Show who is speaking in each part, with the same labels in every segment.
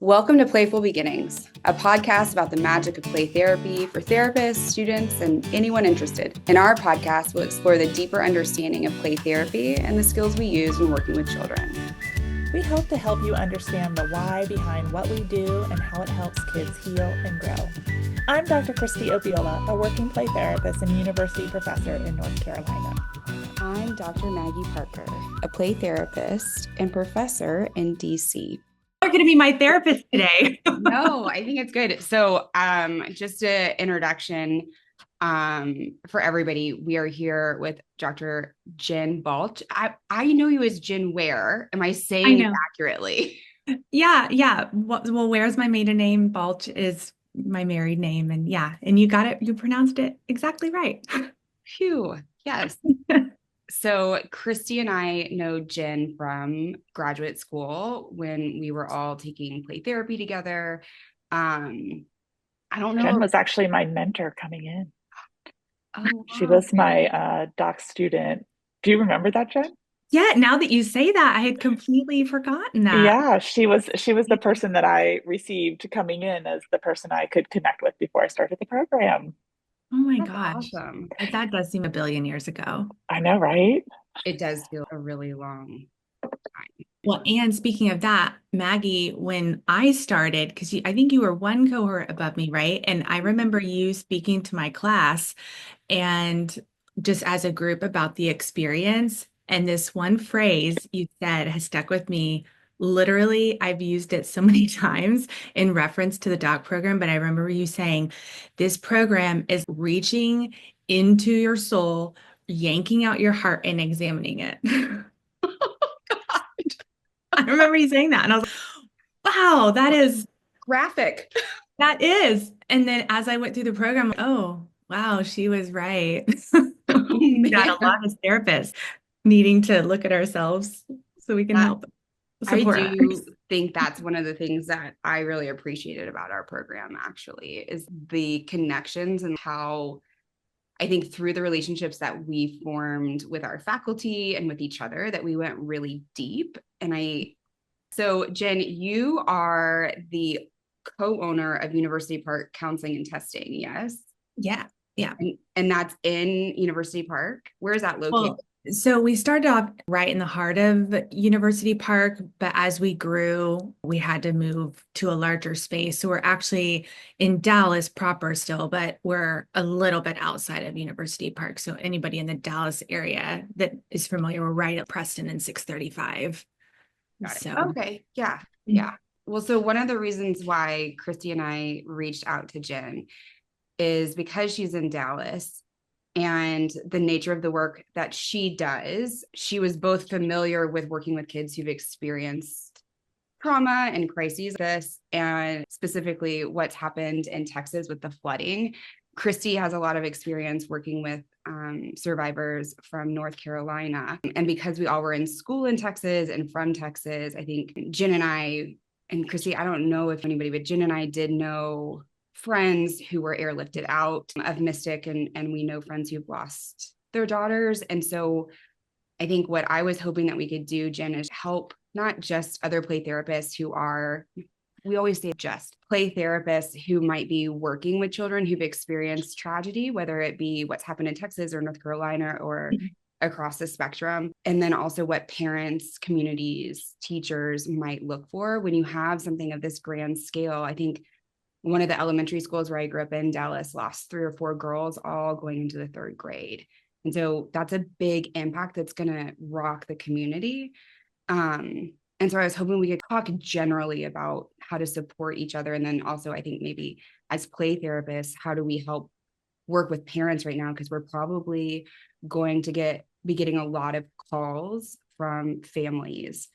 Speaker 1: Welcome to Playful Beginnings, a podcast about the magic of play therapy for therapists, students, and anyone interested. In our podcast, we'll explore the deeper understanding of play therapy and the skills we use when working with children.
Speaker 2: We hope to help you understand the why behind what we do and how it helps kids heal and grow. I'm Dr. Kristie Opiola, a working play therapist and university professor in North Carolina.
Speaker 1: I'm Dr. Maggie Parker, a play therapist and professor in DC.
Speaker 3: You're going to be my therapist today.
Speaker 1: No, I think it's good. So just an introduction for everybody. We are here with Dr. Jenifer Balch. I know you as Jen Ware. Am I saying it accurately?
Speaker 3: Yeah. Well, Ware's my maiden name. Balch is my married name. And you got it. You pronounced it exactly right.
Speaker 1: Phew. Yes. So Kristie and I know Jen from graduate school when we were all taking play therapy together. I don't know.
Speaker 2: Jen was actually my mentor coming in.
Speaker 1: Oh, wow.
Speaker 2: She was my doc student. Do you remember that, Jen?
Speaker 3: Yeah, now that you say that, I had completely forgotten that.
Speaker 2: Yeah, she was the person that I received coming in as the person I could connect with before I started the program.
Speaker 3: Oh my
Speaker 1: That's
Speaker 3: gosh.
Speaker 1: awesome.
Speaker 3: But that does seem a billion years ago.
Speaker 2: I know, right?
Speaker 1: It does feel a really long time.
Speaker 3: Well, and speaking of that, Maggie, when I started, because I think you were one cohort above me, right? And I remember you speaking to my class and just as a group about the experience. And this one phrase you said has stuck with me. Literally, I've used it so many times in reference to the doc program, but I remember you saying, this program is reaching into your soul, yanking out your heart and examining it. I remember you saying that, and I was like, wow, that is
Speaker 1: graphic.
Speaker 3: That is. And then as I went through the program, oh, wow, she was right. We got a lot of therapists needing to look at ourselves so we can help support
Speaker 1: I do
Speaker 3: others.
Speaker 1: think that's one of the things that I really appreciated about our program, actually, is the connections and how I think through the relationships that we formed with our faculty and with each other, that we went really deep. So Jen, you are the co-owner of University Park Counseling and Testing, yes?
Speaker 3: Yeah.
Speaker 1: And that's in University Park. Where is that located?
Speaker 3: Well, so we started off right in the heart of University Park, but as we grew, we had to move to a larger space. So we're actually in Dallas proper still, but we're a little bit outside of University Park. So anybody in the Dallas area that is familiar, we're right at Preston and 635.
Speaker 1: So okay. Yeah. Well, so one of the reasons why Kristie and I reached out to Jen is because she's in Dallas and the nature of the work that she does. She was both familiar with working with kids who've experienced trauma and crises, and specifically what's happened in Texas with the flooding. Kristie has a lot of experience working with survivors from North Carolina. And because we all were in school in Texas and from Texas, I think Jen and I, and Kristie, I don't know if anybody, but Jen and I did know friends who were airlifted out of Mystic, and we know friends who've lost their daughters. And so I think what I was hoping that we could do, Jen, is help not just other play therapists who are, we always say just play therapists who might be working with children who've experienced tragedy, whether it be what's happened in Texas or North Carolina or across the spectrum. And then also what parents, communities, teachers might look for when you have something of this grand scale. I think one of the elementary schools where I grew up in Dallas lost 3 or 4 girls all going into the 3rd grade. And so that's a big impact that's going to rock the community. And so I was hoping we could talk generally about how to support each other. And then also, I think maybe as play therapists, how do we help work with parents right now? Because we're probably going to be getting a lot of calls from families.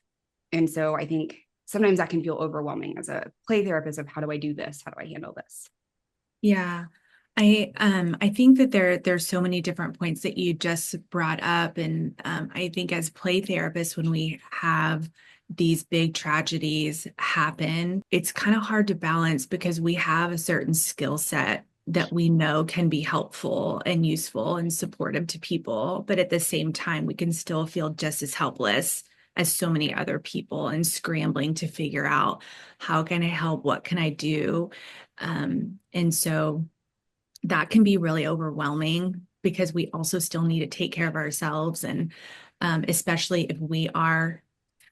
Speaker 1: And so I think sometimes that can feel overwhelming as a play therapist of how do I do this? How do I handle this?
Speaker 3: Yeah. I think that there's so many different points that you just brought up. And I think as play therapists, when we have these big tragedies happen, it's kind of hard to balance because we have a certain skill set that we know can be helpful and useful and supportive to people. But at the same time, we can still feel just as helpless as so many other people and scrambling to figure out how can I help? What can I do? And so that can be really overwhelming because we also still need to take care of ourselves. And especially if we are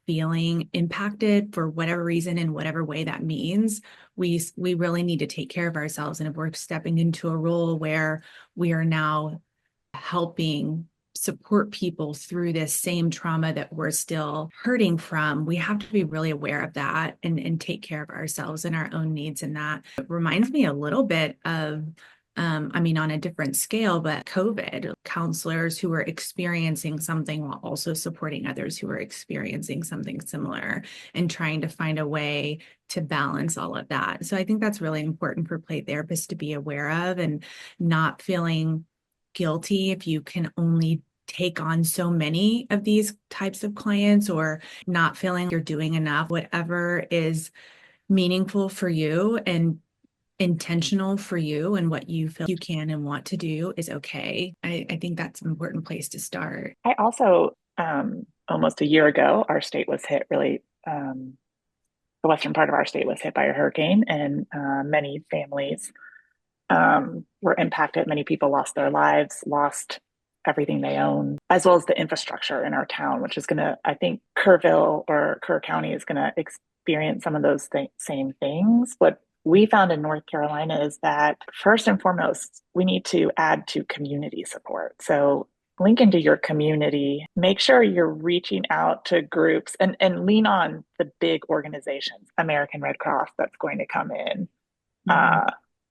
Speaker 3: feeling impacted for whatever reason, in whatever way that means, we really need to take care of ourselves. And if we're stepping into a role where we are now helping support people through this same trauma that we're still hurting from, we have to be really aware of that and take care of ourselves and our own needs. And that reminds me a little bit of I mean, on a different scale, but COVID, counselors who were experiencing something while also supporting others who were experiencing something similar and trying to find a way to balance all of that. So I think that's really important for play therapists to be aware of, and not feeling guilty if you can only take on so many of these types of clients, or not feeling you're doing enough. Whatever is meaningful for you and intentional for you and what you feel you can and want to do is okay. I think that's an important place to start.
Speaker 2: I also, almost a year ago, our state was hit really, the western part of our state was hit by a hurricane, and many families were impacted. Many people lost their lives, lost everything they own, as well as the infrastructure in our town, which is going to, I think Kerrville or Kerr County is going to experience some of those same things. What we found in North Carolina is that first and foremost, we need to add to community support. So link into your community, make sure you're reaching out to groups, and lean on the big organizations, American Red Cross that's going to come in.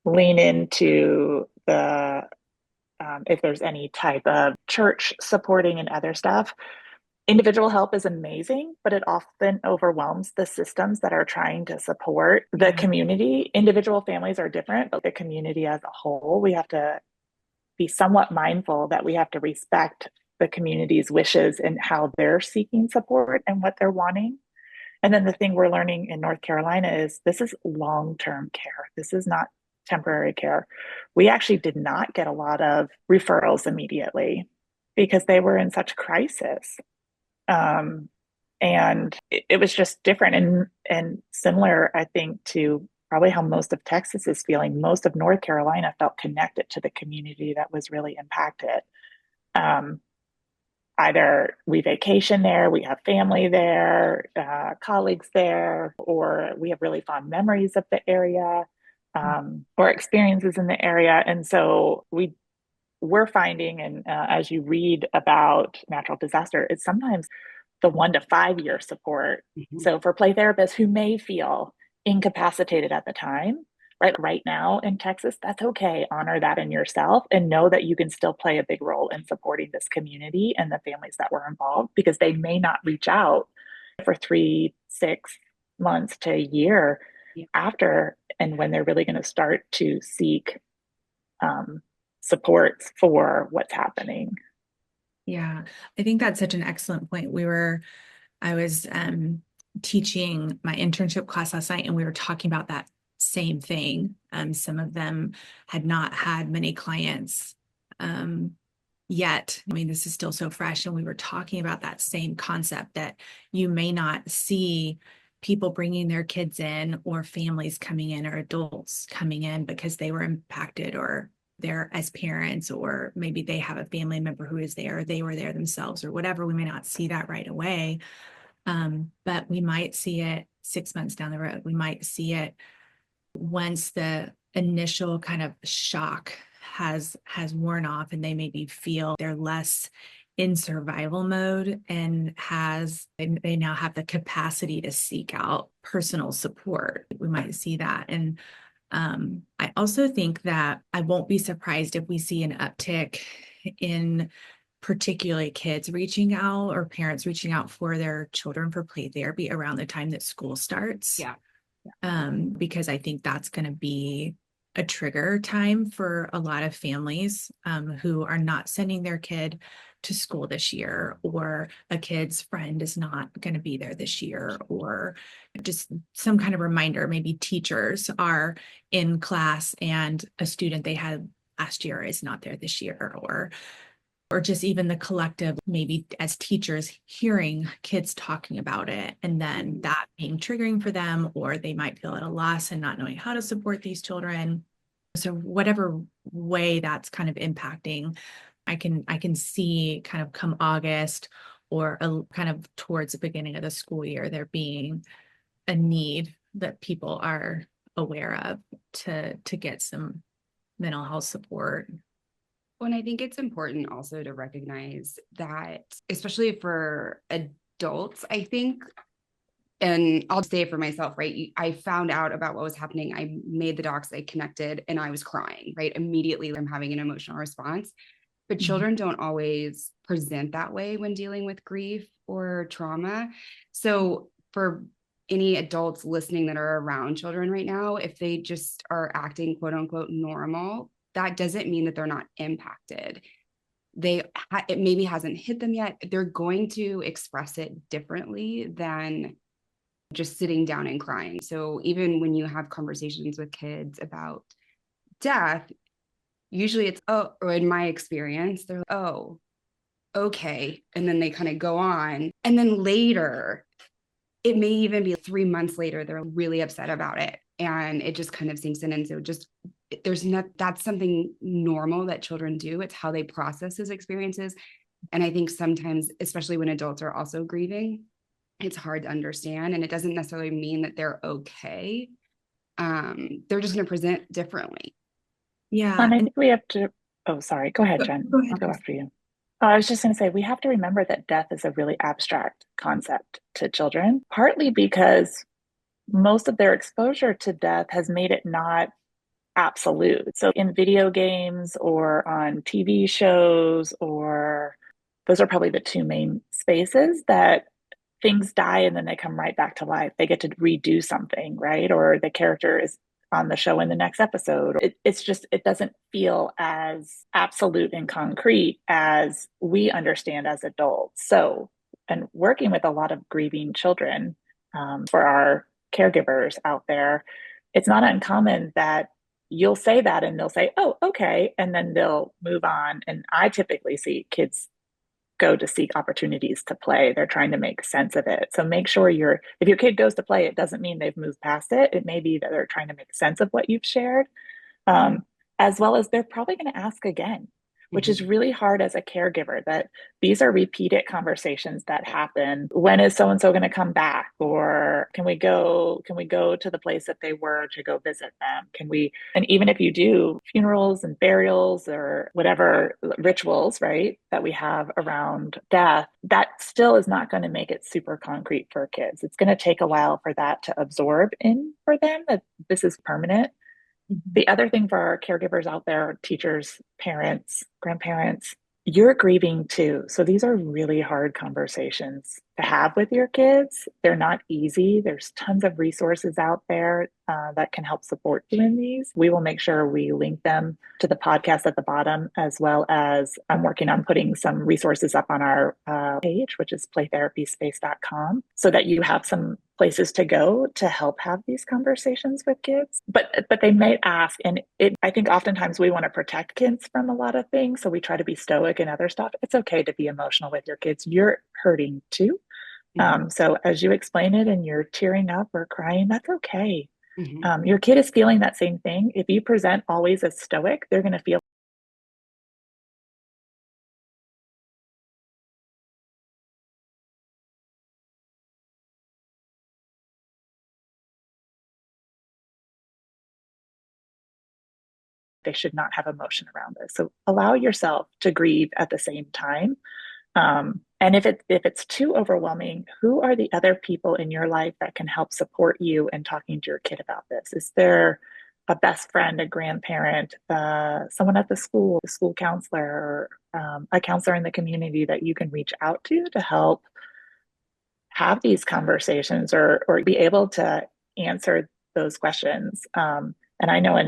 Speaker 2: Lean into the, if there's any type of church supporting and other stuff. Individual help is amazing, but it often overwhelms the systems that are trying to support the community. Individual families are different, but the community as a whole, we have to be somewhat mindful that we have to respect the community's wishes and how they're seeking support and what they're wanting. And then the thing we're learning in North Carolina is this is long-term care. This is not temporary care. We actually did not get a lot of referrals immediately because they were in such crisis. And it was just different and similar, I think, to probably how most of Texas is feeling. Most of North Carolina felt connected to the community that was really impacted. Either we vacation there, we have family there, colleagues there, or we have really fond memories of the area, or experiences in the area. And so we're finding, and as you read about natural disaster, it's sometimes the 1 to 5 year support. Mm-hmm. So for play therapists who may feel incapacitated at the time, right now in Texas, that's okay. Honor that in yourself and know that you can still play a big role in supporting this community and the families that were involved, because they may not reach out for 3, 6 months to a year after, and when they're really going to start to seek supports for what's happening.
Speaker 3: Yeah, I think that's such an excellent point. I was teaching my internship class last night, and we were talking about that same thing. Some of them had not had many clients yet. I mean, this is still so fresh, and we were talking about that same concept that you may not see people bringing their kids in, or families coming in, or adults coming in because they were impacted, or they're as parents, or maybe they have a family member who is there, or they were there themselves, or whatever. We may not see that right away, but we might see it 6 months down the road. We might see it once the initial kind of shock has worn off, and they maybe feel they're less in survival mode, and they now have the capacity to seek out personal support. We might see that. And I also think that I won't be surprised if we see an uptick in particularly kids reaching out, or parents reaching out for their children for play therapy around the time that school starts.
Speaker 1: Yeah.
Speaker 3: Because I think that's going to be a trigger time for a lot of families who are not sending their kid to school this year, or a kid's friend is not going to be there this year, or just some kind of reminder. Maybe teachers are in class and a student they had last year is not there this year, or or just even the collective, maybe as teachers hearing kids talking about it and then that being triggering for them, or they might feel at a loss and not knowing how to support these children. So whatever way that's kind of impacting, I can see kind of come August or kind of towards the beginning of the school year, there being a need that people are aware of to get some mental health support.
Speaker 1: Well, and I think it's important also to recognize that, especially for adults, I think, and I'll say it for myself, right? I found out about what was happening. I made the docs, I connected, and I was crying, right? Immediately, I'm having an emotional response. But children don't always present that way when dealing with grief or trauma. So for any adults listening that are around children right now, if they just are acting quote unquote normal, that doesn't mean that they're not impacted. It maybe hasn't hit them yet. They're going to express it differently than just sitting down and crying. So even when you have conversations with kids about death, usually it's, oh, or in my experience, they're like, oh, okay. And then they kind of go on. And then later, it may even be 3 months later, they're really upset about it. And it just kind of sinks in. And so that's something normal that children do. It's how they process those experiences. And I think sometimes, especially when adults are also grieving, it's hard to understand. And it doesn't necessarily mean that they're okay. They're just going to present differently.
Speaker 3: Yeah.
Speaker 2: And I think we have to, oh, sorry, go ahead, Jen.
Speaker 3: Go ahead.
Speaker 2: I'll go after you. Oh, I was just going to say, we have to remember that death is a really abstract concept to children, partly because most of their exposure to death has made it not absolute. So in video games or on TV shows, or those are probably the two main spaces that things die and then they come right back to life. They get to redo something, right? Or the character is on the show in the next episode. It doesn't feel as absolute and concrete as we understand as adults. So, and working with a lot of grieving children, for our caregivers out there, it's not uncommon that you'll say that and they'll say, oh, okay. And then they'll move on. And I typically see kids go to seek opportunities to play. They're trying to make sense of it. So make sure if your kid goes to play, it doesn't mean they've moved past it. It may be that they're trying to make sense of what you've shared, as well as they're probably going to ask again, which is really hard as a caregiver, that these are repeated conversations that happen. When is so-and-so going to come back? Or can we go to the place that they were to go visit them? And even if you do funerals and burials or whatever rituals, right, that we have around death, that still is not going to make it super concrete for kids. It's going to take a while for that to absorb in for them, that this is permanent. The other thing for our caregivers out there, teachers, parents, grandparents, you're grieving too. So these are really hard conversations to have with your kids. They're not easy. There's tons of resources out there that can help support you in these. We will make sure we link them to the podcast at the bottom, as well as I'm working on putting some resources up on our page, which is playtherapyspace.com, so that you have some places to go to help have these conversations with kids. But they may ask, and I think oftentimes we want to protect kids from a lot of things, so we try to be stoic and other stuff. It's okay to be emotional with your kids. You're hurting too. So as you explain it and you're tearing up or crying, that's okay. Your kid is feeling that same thing. If you present always as stoic, they're going to feel they should not have emotion around this. So allow yourself to grieve at the same time. And if it's too overwhelming, who are the other people in your life that can help support you in talking to your kid about this? Is there a best friend, a grandparent, someone at the school counselor, or a counselor in the community that you can reach out to help have these conversations, or be able to answer those questions? And I know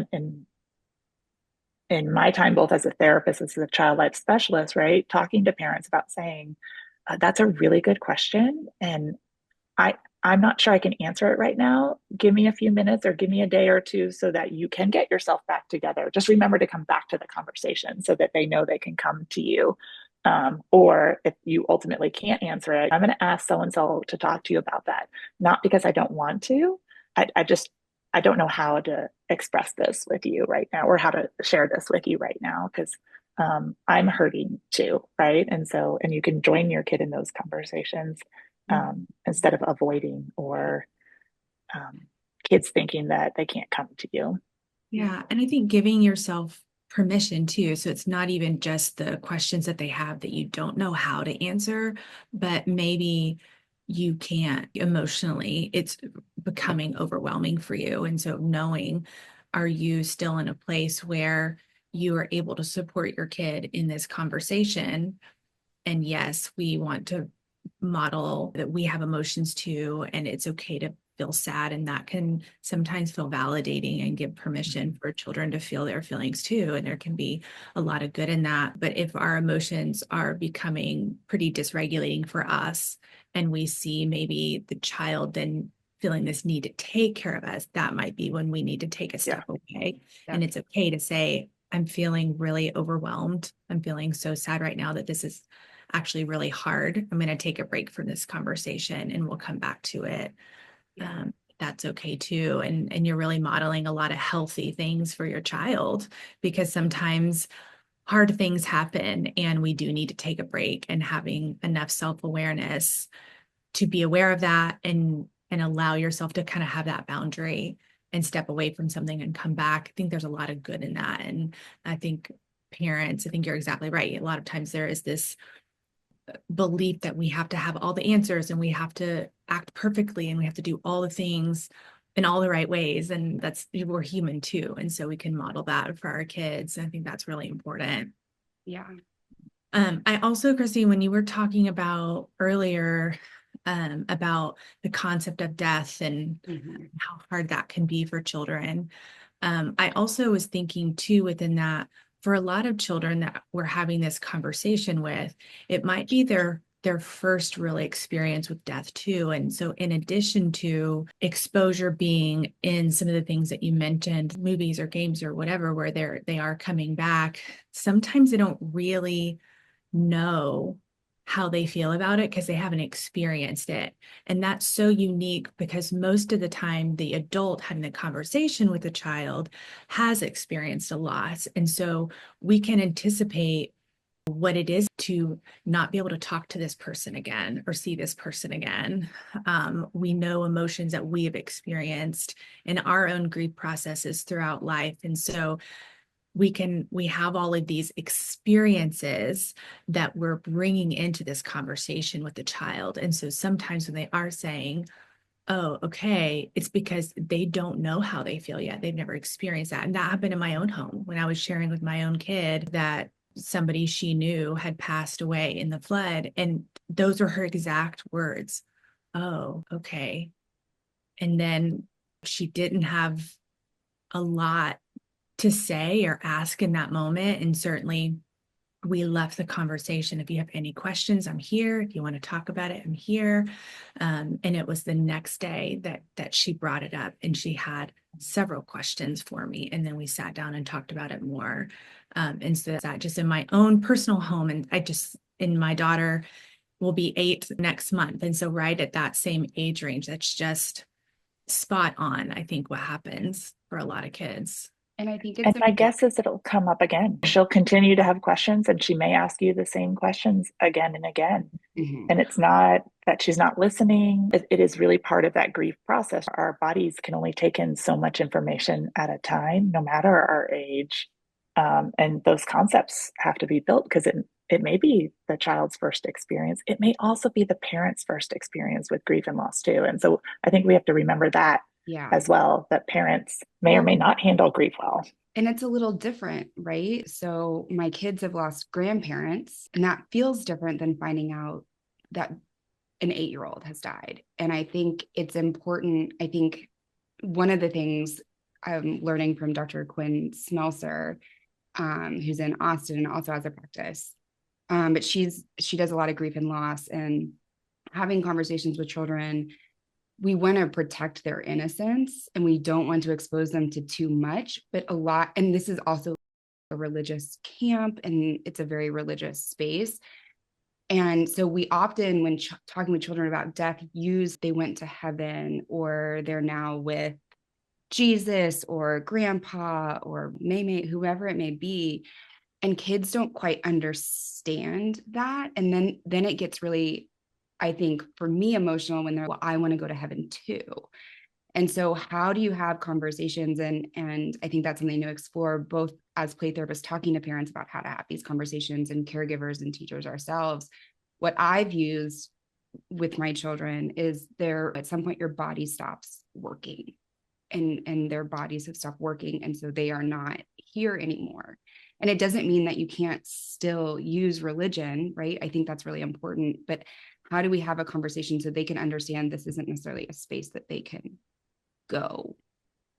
Speaker 2: in my time, both as a therapist, as a child life specialist, right, talking to parents about saying, that's a really good question. And I'm not sure I can answer it right now. Give me a few minutes or give me a day or two so that you can get yourself back together. Just remember to come back to the conversation so that they know they can come to you Or if you ultimately can't answer it, I'm going to ask so and so to talk to you about that. Not because I don't want to. I don't know how to express this with you right now or how to share this with you right now because I'm hurting too, right? And you can join your kid in those conversations instead of avoiding or kids thinking that they can't come to you.
Speaker 3: Yeah. And I think giving yourself permission too. So it's not even just the questions that they have that you don't know how to answer, but maybe you can't emotionally, it's becoming overwhelming for you. And so knowing, are you still in a place where you are able to support your kid in this conversation? And yes, we want to model that we have emotions too, and it's okay to feel sad. And that can sometimes feel validating and give permission for children to feel their feelings too. And there can be a lot of good in that. But if our emotions are becoming pretty dysregulating for us, and we see maybe the child then feeling this need to take care of us, that might be when we need to take a step away. Yeah. And it's okay to say, I'm feeling really overwhelmed. I'm feeling so sad right now that this is actually really hard. I'm going to take a break from this conversation and we'll come back to it. That's okay too. And you're really modeling a lot of healthy things for your child, because sometimes hard things happen and we do need to take a break, and having enough self-awareness to be aware of that and allow yourself to kind of have that boundary and step away from something and come back. I think there's a lot of good in that. And I think parents, I think you're exactly right. A lot of times there is this belief that we have to have all the answers and we have to act perfectly and we have to do all the things in all the right ways. And we're human too. And so we can model that for our kids. I think that's really important.
Speaker 1: Yeah.
Speaker 3: I also, Kristie, when you were talking about earlier, about the concept of death and how hard that can be for children, I also was thinking too, within that, for a lot of children that we're having this conversation with, it might be their first really experience with death too. And so in addition to exposure being in some of the things that you mentioned, movies or games or whatever, where they are coming back, sometimes they don't really know how they feel about it because they haven't experienced it. And that's so unique because most of the time the adult having a conversation with the child has experienced a loss. And so we can anticipate what it is to not be able to talk to this person again or see this person again. We know emotions that we have experienced in our own grief processes throughout life. And so we have all of these experiences that we're bringing into this conversation with the child. And so sometimes when they are saying, oh, okay, it's because they don't know how they feel yet. They've never experienced that. And that happened in my own home when I was sharing with my own kid that somebody she knew had passed away in the flood. And those are her exact words. Oh, okay. And then she didn't have a lot to say or ask in that moment. And certainly we left the conversation. If you have any questions, I'm here. If you want to talk about it, I'm here. And it was the next day that she brought it up, and she had several questions for me. And then we sat down and talked about it more. And so that just in my own personal home, and my daughter will be 8 next month. And so right at that same age range, that's just spot on, I think, what happens for a lot of kids.
Speaker 1: And I think
Speaker 2: and my guess is it'll come up again. She'll continue to have questions and she may ask you the same questions again and again. And it's not that she's not listening. It is really part of that grief process. Our bodies can only take in so much information at a time, no matter our age. And those concepts have to be built because it may be the child's first experience. It may also be the parent's first experience with grief and loss too. And so I think we have to remember that as well, that parents may or may not handle grief well.
Speaker 1: And it's a little different, right? So my kids have lost grandparents, and that feels different than finding out that an 8-year-old has died. And I think it's important. I think one of the things I'm learning from Dr. Quinn Smelser, who's in Austin and also has a practice, but she does a lot of grief and loss, and having conversations with children, we want to protect their innocence and we don't want to expose them to too much, but a lot, and this is also a religious camp, and it's a very religious space. And so we often, when talking with children about death, use they went to heaven, or they're now with Jesus or grandpa or Maymay, whoever it may be. And kids don't quite understand that. And then it gets really, I think, for me, emotional when they're, well, I want to go to heaven too. And so how do you have conversations? And I think that's something to explore, both as play therapists talking to parents about how to have these conversations, and caregivers and teachers ourselves. What I've used with my children is there, at some point your body stops working, and their bodies have stopped working. And so they are not here anymore. And it doesn't mean that you can't still use religion, right? I think that's really important. But how do we have a conversation so they can understand this isn't necessarily a space that they can go?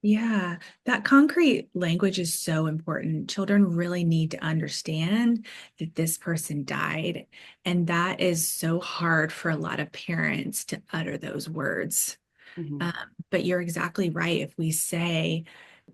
Speaker 3: Yeah, that concrete language is so important. Children really need to understand that this person died. And that is so hard for a lot of parents to utter those words.
Speaker 1: Mm-hmm.
Speaker 3: But you're exactly right. If we say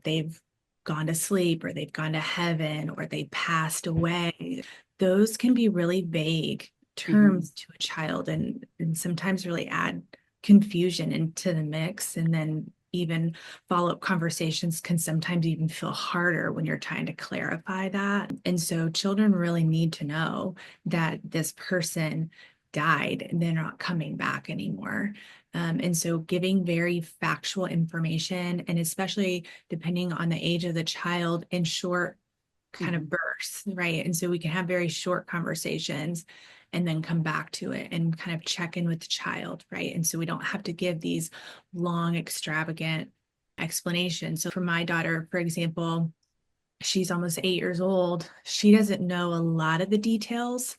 Speaker 3: they've gone to sleep, or they've gone to heaven, or they passed away, those can be really vague terms to a child, and sometimes really add confusion into the mix. And then even follow-up conversations can sometimes even feel harder when you're trying to clarify that. And so children really need to know that this person died and they're not coming back anymore. And so giving very factual information, and especially depending on the age of the child, in short kind of bursts, right? And so we can have very short conversations and then come back to it and kind of check in with the child, right? And so we don't have to give these long, extravagant explanations. So for my daughter, for example, she's almost 8 years old. She doesn't know a lot of the details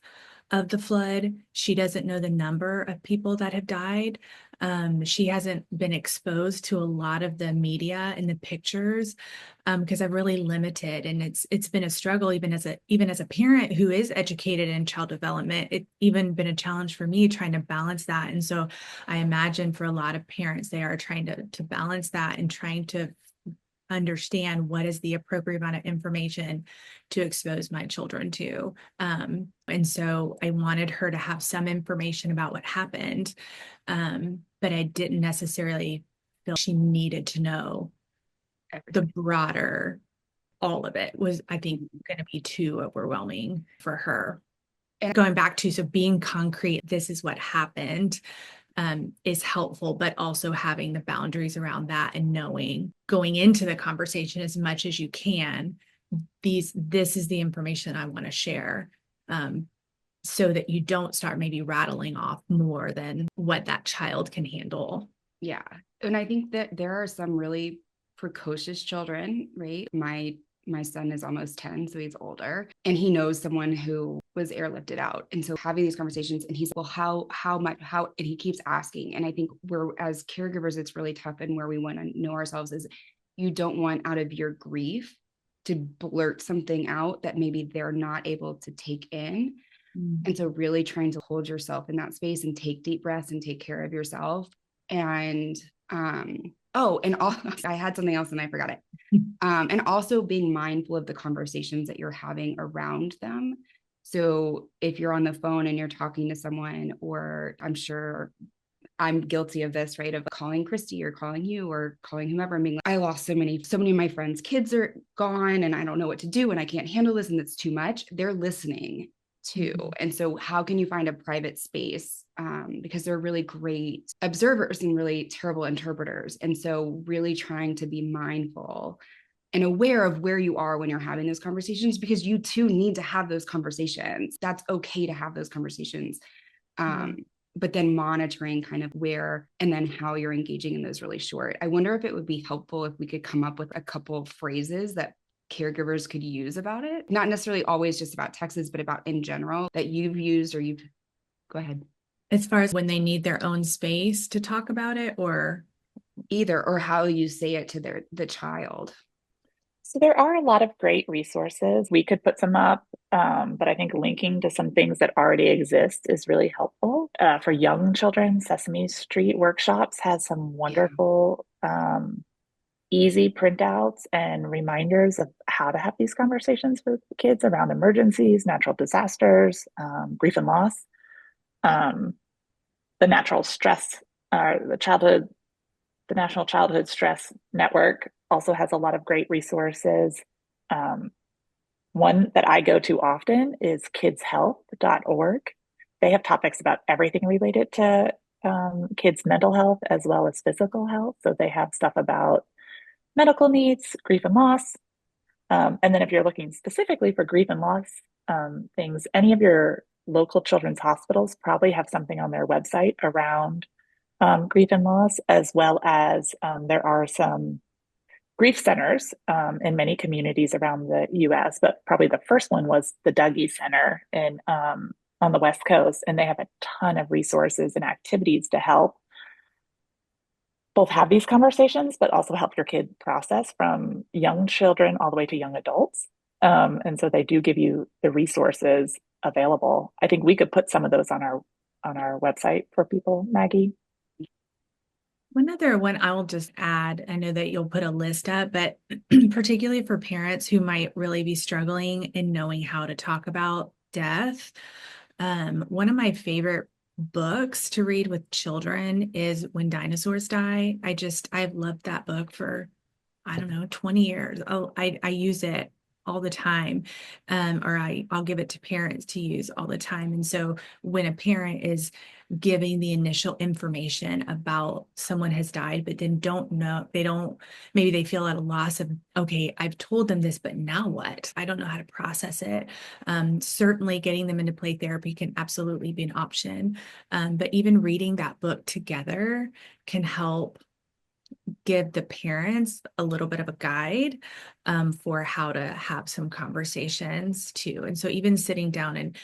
Speaker 3: of the flood. She doesn't know the number of people that have died. She hasn't been exposed to a lot of the media and the pictures, because I've really limited, and it's been a struggle even as a parent who is educated in child development. It's even been a challenge for me trying to balance that. And so I imagine for a lot of parents, they are trying to balance that and trying to understand what is the appropriate amount of information to expose my children to. And so I wanted her to have some information about what happened, but I didn't necessarily feel she needed to know the broader, all of it was, I think, going to be too overwhelming for her. And going back to, so being concrete, this is what happened, is helpful, but also having the boundaries around that and knowing going into the conversation as much as you can, this is the information I want to share, so that you don't start maybe rattling off more than what that child can handle.
Speaker 1: Yeah. And I think that there are some really precocious children, right? My son is almost 10, so he's older, and he knows someone who was airlifted out. And so having these conversations, and he's, well, how much, and he keeps asking. And I think as caregivers, it's really tough. And where we want to know ourselves is, you don't want out of your grief to blurt something out that maybe they're not able to take in. And so really trying to hold yourself in that space and take deep breaths and take care of yourself. And, and also I had something else and I forgot it. And also being mindful of the conversations that you're having around them. So if you're on the phone and you're talking to someone, or I'm sure I'm guilty of this, right? Of calling Kristie or calling you or calling whomever and being like, I lost so many of my friends' kids are gone and I don't know what to do and I can't handle this and it's too much. They're listening too. And so how can you find a private space? Because they're really great observers and really terrible interpreters. And so really trying to be mindful and aware of where you are when you're having those conversations, because you too need to have those conversations. That's okay to have those conversations. But then monitoring kind of where and then how you're engaging in those really short. I wonder if it would be helpful if we could come up with a couple of phrases that caregivers could use about it. Not necessarily always just about Texas, but about in general that you've used or you've, go ahead.
Speaker 3: As far as when they need their own space to talk about it, or
Speaker 1: either, or how you say it to the child.
Speaker 2: So there are a lot of great resources. We could put some up, but I think linking to some things that already exist is really helpful. For young children, Sesame Street Workshops has some wonderful easy printouts and reminders of how to have these conversations with kids around emergencies, natural disasters, grief and loss, um, the natural stress, the National Childhood Stress Network also has a lot of great resources. Um, One that I go to often is kidshealth.org. They have topics about everything related to kids' mental health as well as physical health. So they have stuff about medical needs, grief and loss. And then if you're looking specifically for grief and loss things, any of your local children's hospitals probably have something on their website around grief and loss, as well as there are some grief centers in many communities around the US, but probably the first one was the Dougie Center in on the West Coast, and they have a ton of resources and activities to help both have these conversations, but also help your kid process from young children all the way to young adults. And so they do give you the resources available. I think we could put some of those on our website for people, Maggie.
Speaker 3: One other one I will just add, I know that you'll put a list up, but particularly for parents who might really be struggling in knowing how to talk about death, one of my favorite books to read with children is When Dinosaurs Die. I've loved that book for, I don't know, 20 years. I use it all the time, or I'll give it to parents to use all the time. And so when a parent is giving the initial information about someone has died, but then maybe they feel at a loss of, okay, I've told them this, but now what? I don't know how to process it. Certainly getting them into play therapy can absolutely be an option. But even reading that book together can help give the parents a little bit of a guide for how to have some conversations too. And so even sitting down, and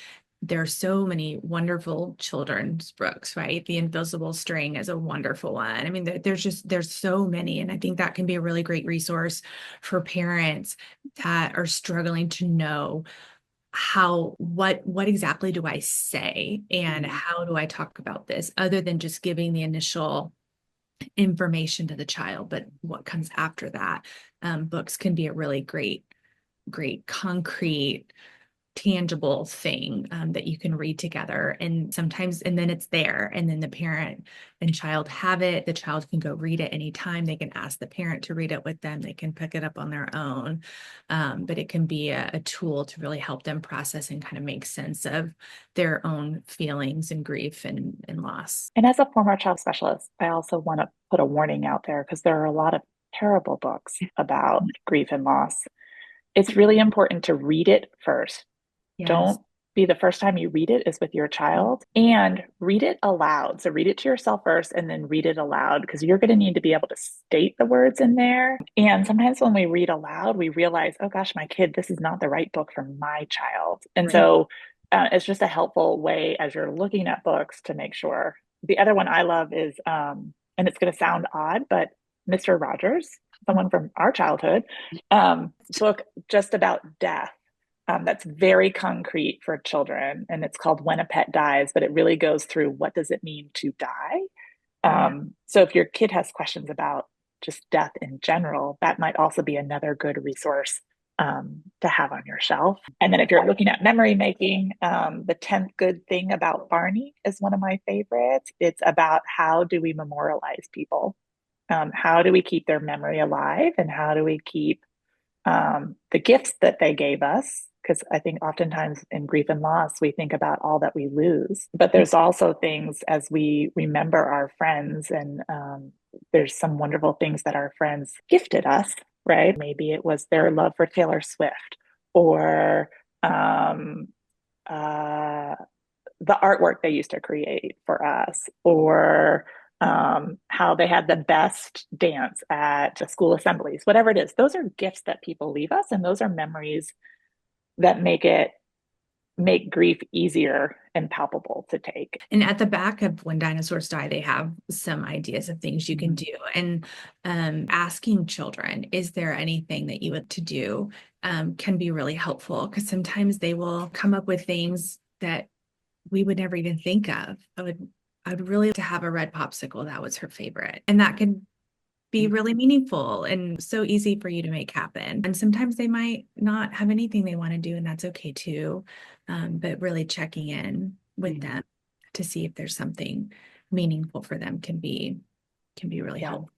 Speaker 3: there are so many wonderful children's books, right? The Invisible String is a wonderful one. I mean, there's so many. And I think that can be a really great resource for parents that are struggling to know what exactly do I say and how do I talk about this, other than just giving the initial information to the child, but what comes after that. Books can be a really great concrete, tangible thing that you can read together. And sometimes, and then it's there, and then the parent and child have it. The child can go read it anytime. They can ask the parent to read it with them. They can pick it up on their own. But it can be a tool to really help them process and kind of make sense of their own feelings and grief and loss.
Speaker 2: And as a former child specialist, I also want to put a warning out there because there are a lot of terrible books about grief and loss. It's really important to read it first.
Speaker 3: Yes.
Speaker 2: Don't be the first time you read it is with your child, and read it aloud. So read it to yourself first and then read it aloud, because you're going to need to be able to state the words in there. And sometimes when we read aloud, we realize, oh gosh, my kid, this is not the right book for my child. And
Speaker 3: Right.
Speaker 2: so it's just a helpful way as you're looking at books to make sure. The other one I love is, and it's going to sound odd, but Mr. Rogers, someone from our childhood, book just about death. That's very concrete for children, and it's called When a Pet Dies, but it really goes through what does it mean to die. So if your kid has questions about just death in general, that might also be another good resource to have on your shelf. And then if you're looking at memory making, the 10th Good Thing About Barney is one of my favorites. It's about how do we memorialize people? How do we keep their memory alive? And how do we keep the gifts that they gave us? Because I think oftentimes in grief and loss, we think about all that we lose. But there's also things as we remember our friends, and there's some wonderful things that our friends gifted us, right? Maybe it was their love for Taylor Swift, or the artwork they used to create for us, or how they had the best dance at the school assemblies, whatever it is. Those are gifts that people leave us, and those are memories that make grief easier and palpable to take.
Speaker 3: And at the back of When Dinosaurs Die, they have some ideas of things you can do. And asking children, is there anything that you would to do, can be really helpful, because sometimes they will come up with things that we would never even think of. I would really like to have a red popsicle. That was her favorite. And that can be really meaningful and so easy for you to make happen. And sometimes they might not have anything they want to do, and that's okay too. But really checking in with them to see if there's something meaningful for them can be really helpful.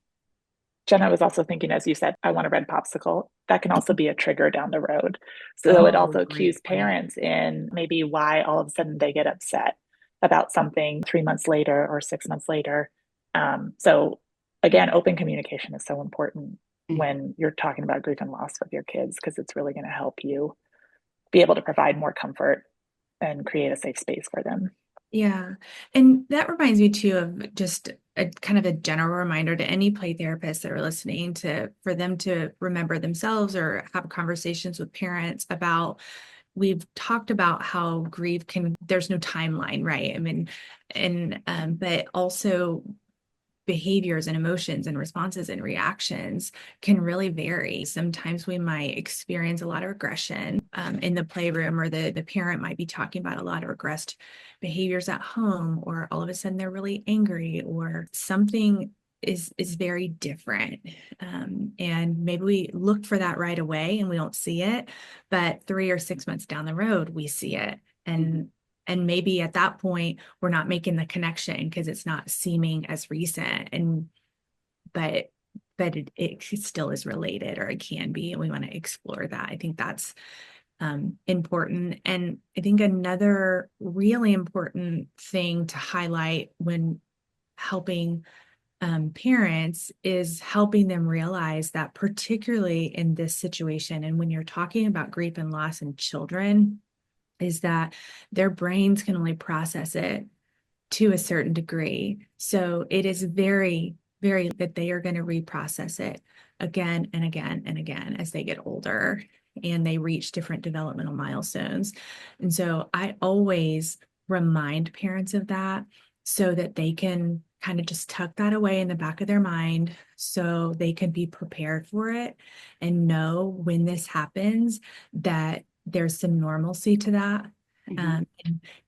Speaker 4: Jen, I was also thinking, as you said, I want a red popsicle. That can also be a trigger down the road. So it also cues parents in maybe why all of a sudden they get upset about something 3 months later or 6 months later. So again, open communication is so important when you're talking about grief and loss with your kids, because it's really going to help you be able to provide more comfort and create a safe space for them.
Speaker 3: Yeah. And that reminds me too of just a kind of a general reminder to any play therapists that are listening for them to remember themselves or have conversations with parents about, we've talked about how grief there's no timeline, right? I mean, but also behaviors and emotions and responses and reactions can really vary. Sometimes we might experience a lot of aggression in the playroom, or the parent might be talking about a lot of regressed behaviors at home, or all of a sudden they're really angry, or something is very different. And maybe we look for that right away and we don't see it, but 3 or 6 months down the road, we see it. And maybe at that point, we're not making the connection because it's not seeming as recent. But it still is related, or it can be, and we want to explore that. I think that's important. And I think another really important thing to highlight when helping parents is helping them realize that, particularly in this situation, and when you're talking about grief and loss in children, is that their brains can only process it to a certain degree. So it is very, very that they are going to reprocess it again and again and again as they get older and they reach different developmental milestones. And so I always remind parents of that so that they can kind of just tuck that away in the back of their mind so they can be prepared for it and know when this happens that there's some normalcy to that. And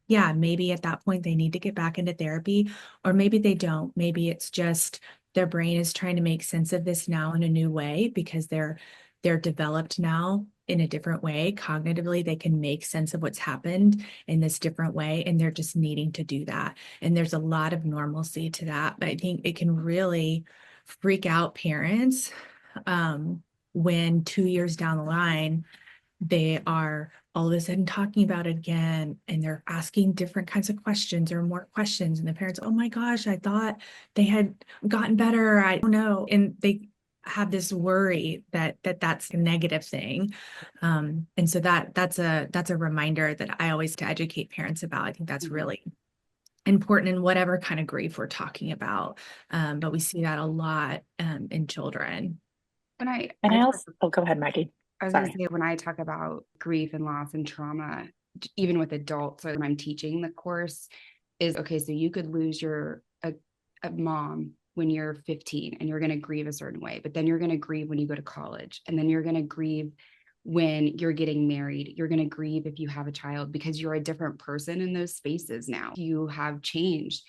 Speaker 3: yeah, maybe at that point they need to get back into therapy, or maybe they don't. Maybe it's just their brain is trying to make sense of this now in a new way because they're developed now in a different way. Cognitively, they can make sense of what's happened in this different way, and they're just needing to do that. And there's a lot of normalcy to that, but I think it can really freak out parents when 2 years down the line, they are all of a sudden talking about it again, and they're asking different kinds of questions or more questions. And the parents, oh my gosh, I thought they had gotten better. I don't know. And they have this worry that that's a negative thing. And so that's a reminder that I always to educate parents about. I think that's really important in whatever kind of grief we're talking about. But we see that a lot in children.
Speaker 4: Go ahead, Maggie.
Speaker 1: I was going to say, when I talk about grief and loss and trauma, even with adults, so when I'm teaching the course, is okay, so you could lose a mom when you're 15 and you're going to grieve a certain way, but then you're going to grieve when you go to college, and then you're going to grieve when you're getting married. You're going to grieve if you have a child, because you're a different person in those spaces now. You have changed,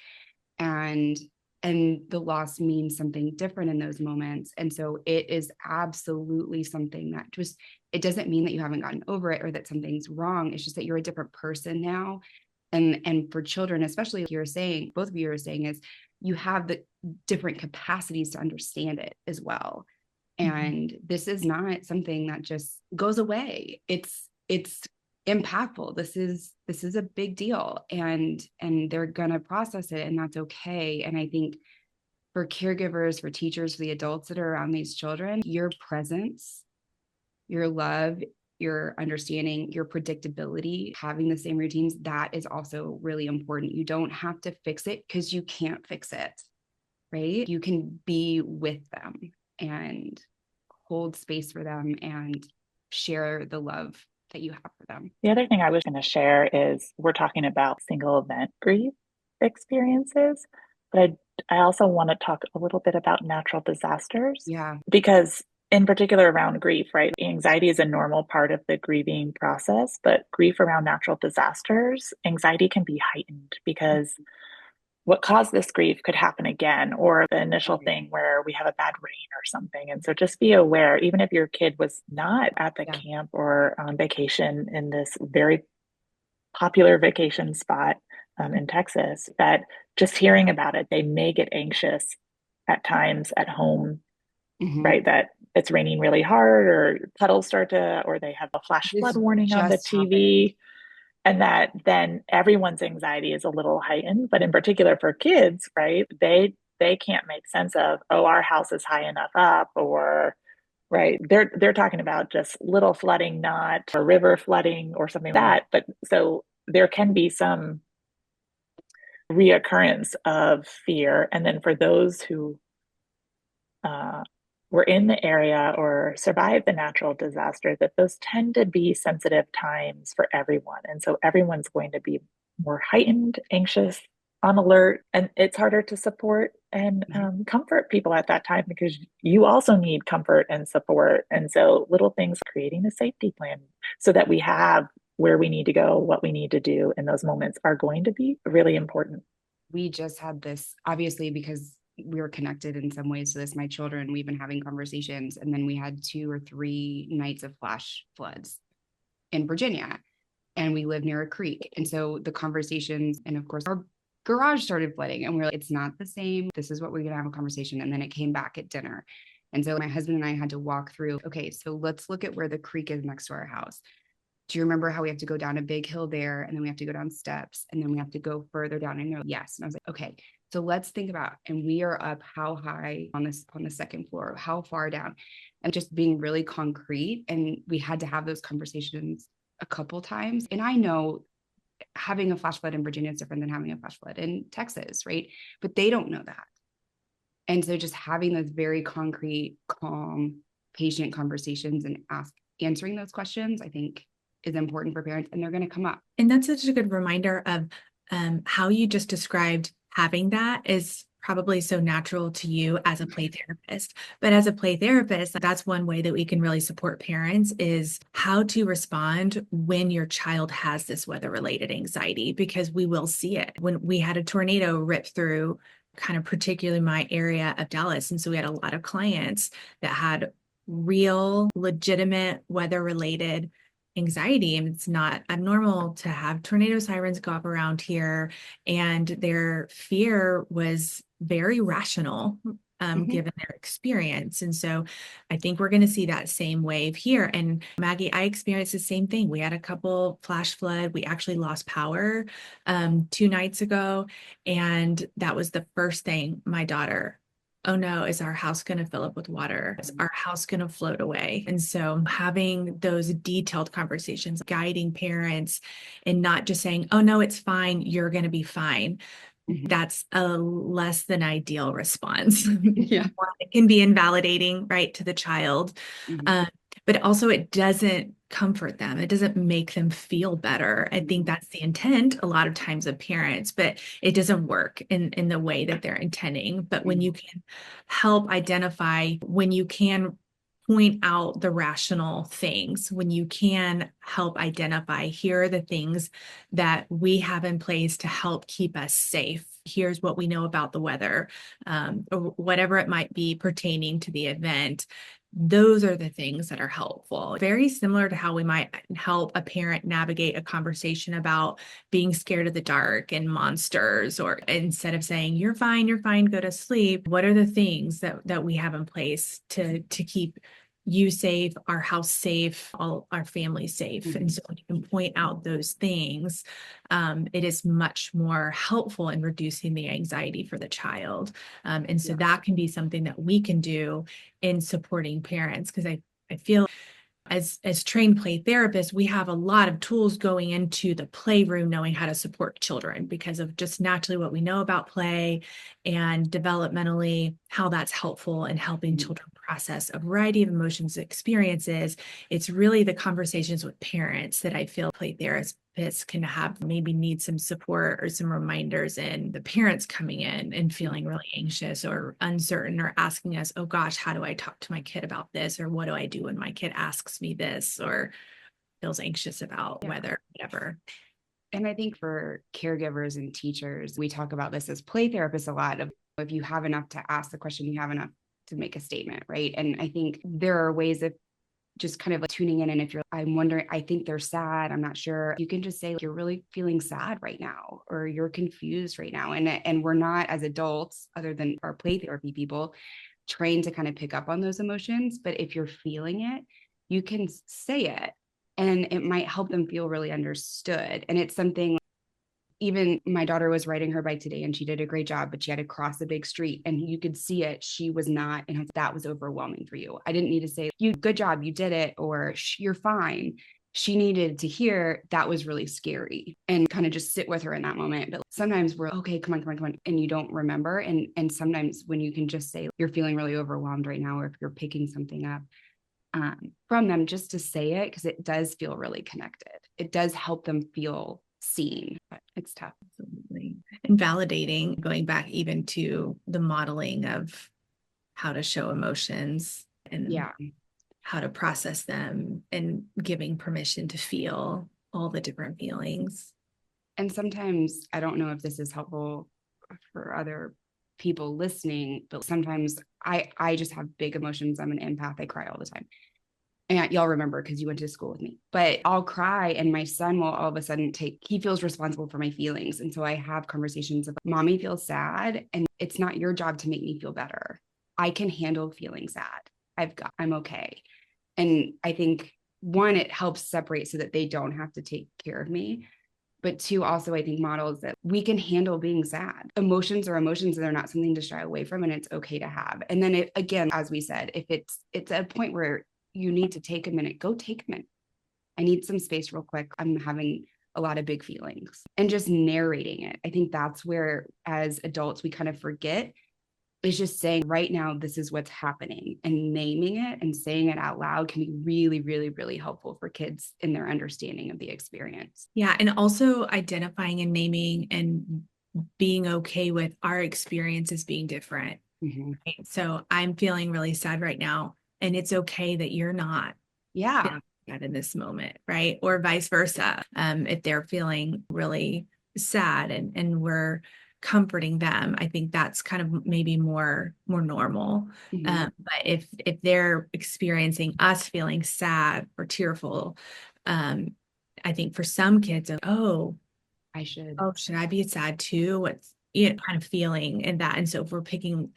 Speaker 1: and the loss means something different in those moments. And so it is absolutely something that just, it doesn't mean that you haven't gotten over it or that something's wrong. It's just that you're a different person now. And for children, especially, you're saying, both of you are saying, is you have the different capacities to understand it as well. And this is not something that just goes away. It's impactful. This is a big deal, and they're going to process it, and that's okay. And I think for caregivers, for teachers, for the adults that are around these children, your presence, your love, your understanding, your predictability, having the same routines, that is also really important. You don't have to fix it because you can't fix it, right? You can be with them and hold space for them and share the love that you have for them.
Speaker 4: The other thing I was going to share is we're talking about single event grief experiences, but I also want to talk a little bit about natural disasters.
Speaker 1: Yeah.
Speaker 4: Because in particular around grief, right? Anxiety is a normal part of the grieving process, but grief around natural disasters, anxiety can be heightened because what caused this grief could happen again, or the initial thing where we have a bad rain or something. And so just be aware, even if your kid was not at the camp or on vacation in this very popular vacation spot in Texas, that just hearing about it, they may get anxious at times at home, right? That it's raining really hard, or puddles start to, or they have a flash flood warning on the TV. And that then everyone's anxiety is a little heightened, but in particular for kids, right? They can't make sense of, oh, our house is high enough up, or right. They're talking about just little flooding, not a river flooding or something like that. But so there can be some reoccurrence of fear. And then for those who were in the area or survived the natural disaster, that those tend to be sensitive times for everyone. And so everyone's going to be more heightened, anxious, on alert, and it's harder to support and comfort people at that time, because you also need comfort and support. And so little things, creating a safety plan so that we have where we need to go, what we need to do in those moments, are going to be really important.
Speaker 1: We just had this, obviously, because we were connected in some ways to this, my children, we've been having conversations, and then we had 2 or 3 nights of flash floods in Virginia, and we live near a creek. And so the conversations, and of course our garage started flooding, and we were like, it's not the same. This is what we're going to have a conversation. And then it came back at dinner. And so my husband and I had to walk through, okay, so let's look at where the creek is next to our house. Do you remember how we have to go down a big hill there, and then we have to go down steps, and then we have to go further down? And they're like, yes. And I was like, okay, so let's think about, and we are up how high on the second floor, how far down, and just being really concrete. And we had to have those conversations a couple times. And I know having a flash flood in Virginia is different than having a flash flood in Texas, right? But they don't know that. And so just having those very concrete, calm, patient conversations and answering those questions, I think, is important for parents, and they're going to come up.
Speaker 3: And that's such a good reminder of how you just described having that is probably so natural to you as a play therapist. But as a play therapist, that's one way that we can really support parents, is how to respond when your child has this weather-related anxiety, because we will see it. When we had a tornado rip through kind of particularly my area of Dallas, and so we had a lot of clients that had real, legitimate weather-related anxiety. And it's not abnormal to have tornado sirens go up around here. And their fear was very rational, given their experience. And so I think we're going to see that same wave here. And Maggie, I experienced the same thing. We had a couple flash flood. We actually lost power 2 nights ago. And that was the first thing my daughter, oh no, is our house going to fill up with water? Is our house going to float away? And so having those detailed conversations, guiding parents, and not just saying, oh no, it's fine, you're going to be fine. That's a less than ideal response.
Speaker 1: Yeah.
Speaker 3: It can be invalidating, right, to the child. But also it doesn't comfort them. It doesn't make them feel better. I think that's the intent a lot of times of parents, but it doesn't work in the way that they're intending. But when you can help identify, when you can point out the rational things, when you can help identify, here are the things that we have in place to help keep us safe. Here's what we know about the weather, or whatever it might be pertaining to the event. Those are the things that are helpful. Very similar to how we might help a parent navigate a conversation about being scared of the dark and monsters, or instead of saying, you're fine, go to sleep. What are the things that we have in place to keep you safe, our house safe, all our family safe? And so when you can point out those things, it is much more helpful in reducing the anxiety for the child. And so that can be something that we can do in supporting parents, because I feel as trained play therapists, we have a lot of tools going into the playroom, knowing how to support children because of just naturally what we know about play and developmentally, how that's helpful in helping children process a variety of emotions and experiences. It's really the conversations with parents that I feel play therapists can have, maybe need some support or some reminders, in the parents coming in and feeling really anxious or uncertain, or asking us, oh gosh, how do I talk to my kid about this? Or what do I do when my kid asks me this, or feels anxious about weather, whatever.
Speaker 1: And I think for caregivers and teachers, we talk about this as play therapists a lot of if you have enough to ask the question, you have enough to make a statement, right? And I think there are ways of just kind of like tuning in. And if I'm wondering, I think they're sad, I'm not sure, you can just say, you're really feeling sad right now, or you're confused right now. And we're not, as adults, other than our play therapy people, trained to kind of pick up on those emotions. But if you're feeling it, you can say it, and it might help them feel really understood. And it's something, even my daughter was riding her bike today and she did a great job, but she had to cross a big street and you could see it. She was not, and that was overwhelming for you. I didn't need to say, you, good job, you did it, or you're fine. She needed to hear that was really scary and kind of just sit with her in that moment. But sometimes we're okay, come on, and you don't remember. And sometimes when you can just say you're feeling really overwhelmed right now, or if you're picking something up from them, just to say it, because it does feel really connected. It does help them feel seen, but it's tough.
Speaker 3: Absolutely. And validating, going back even to the modeling of how to show emotions and how to process them, and giving permission to feel all the different feelings.
Speaker 1: And sometimes, I don't know if this is helpful for other people listening, but sometimes I just have big emotions. I'm an empath. I cry all the time. And y'all remember because you went to school with me, but I'll cry and my son will all of a sudden he feels responsible for my feelings. And so I have conversations of, mommy feels sad and it's not your job to make me feel better. I can handle feeling sad. I'm okay. And I think one, it helps separate so that they don't have to take care of me. But two, also, I think models that we can handle being sad. Emotions are emotions and they're not something to shy away from, and it's okay to have. And then again, as we said, if it's a point where you need to take a minute, go take a minute. I need some space real quick. I'm having a lot of big feelings, and just narrating it. I think that's where as adults, we kind of forget, is just saying right now, this is what's happening, and naming it and saying it out loud can be really, really, really helpful for kids in their understanding of the experience.
Speaker 3: Yeah. And also identifying and naming and being okay with our experiences being different.
Speaker 1: Mm-hmm.
Speaker 3: Right? So I'm feeling really sad right now, and it's okay that you're not.
Speaker 1: Yeah.
Speaker 3: That in this moment, right? Or vice versa. If they're feeling really sad and we're comforting them, I think that's kind of maybe more normal.
Speaker 1: Mm-hmm.
Speaker 3: But if they're experiencing us feeling sad or tearful, I think for some kids, should I be sad too? What's kind of feeling in that? And so if we're picking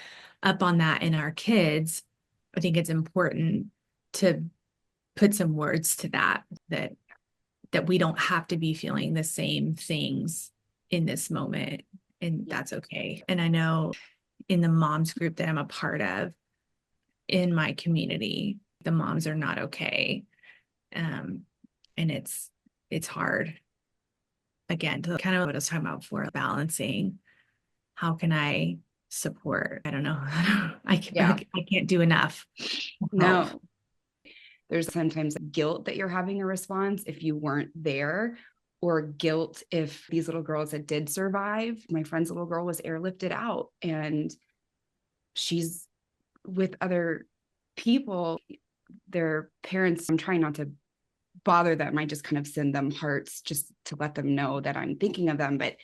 Speaker 3: up on that in our kids, I think it's important to put some words to that we don't have to be feeling the same things in this moment, and that's okay. And I know in the moms group that I'm a part of in my community, the moms are not okay. And it's hard, again, to kind of what I was talking about before, balancing. How can I support? I don't know. I can't do enough.
Speaker 1: No. There's sometimes guilt that you're having a response if you weren't there, or guilt if these little girls that did survive. My friend's little girl was airlifted out and she's with other people, their parents. I'm trying not to bother them. I just kind of send them hearts just to let them know that I'm thinking of them. But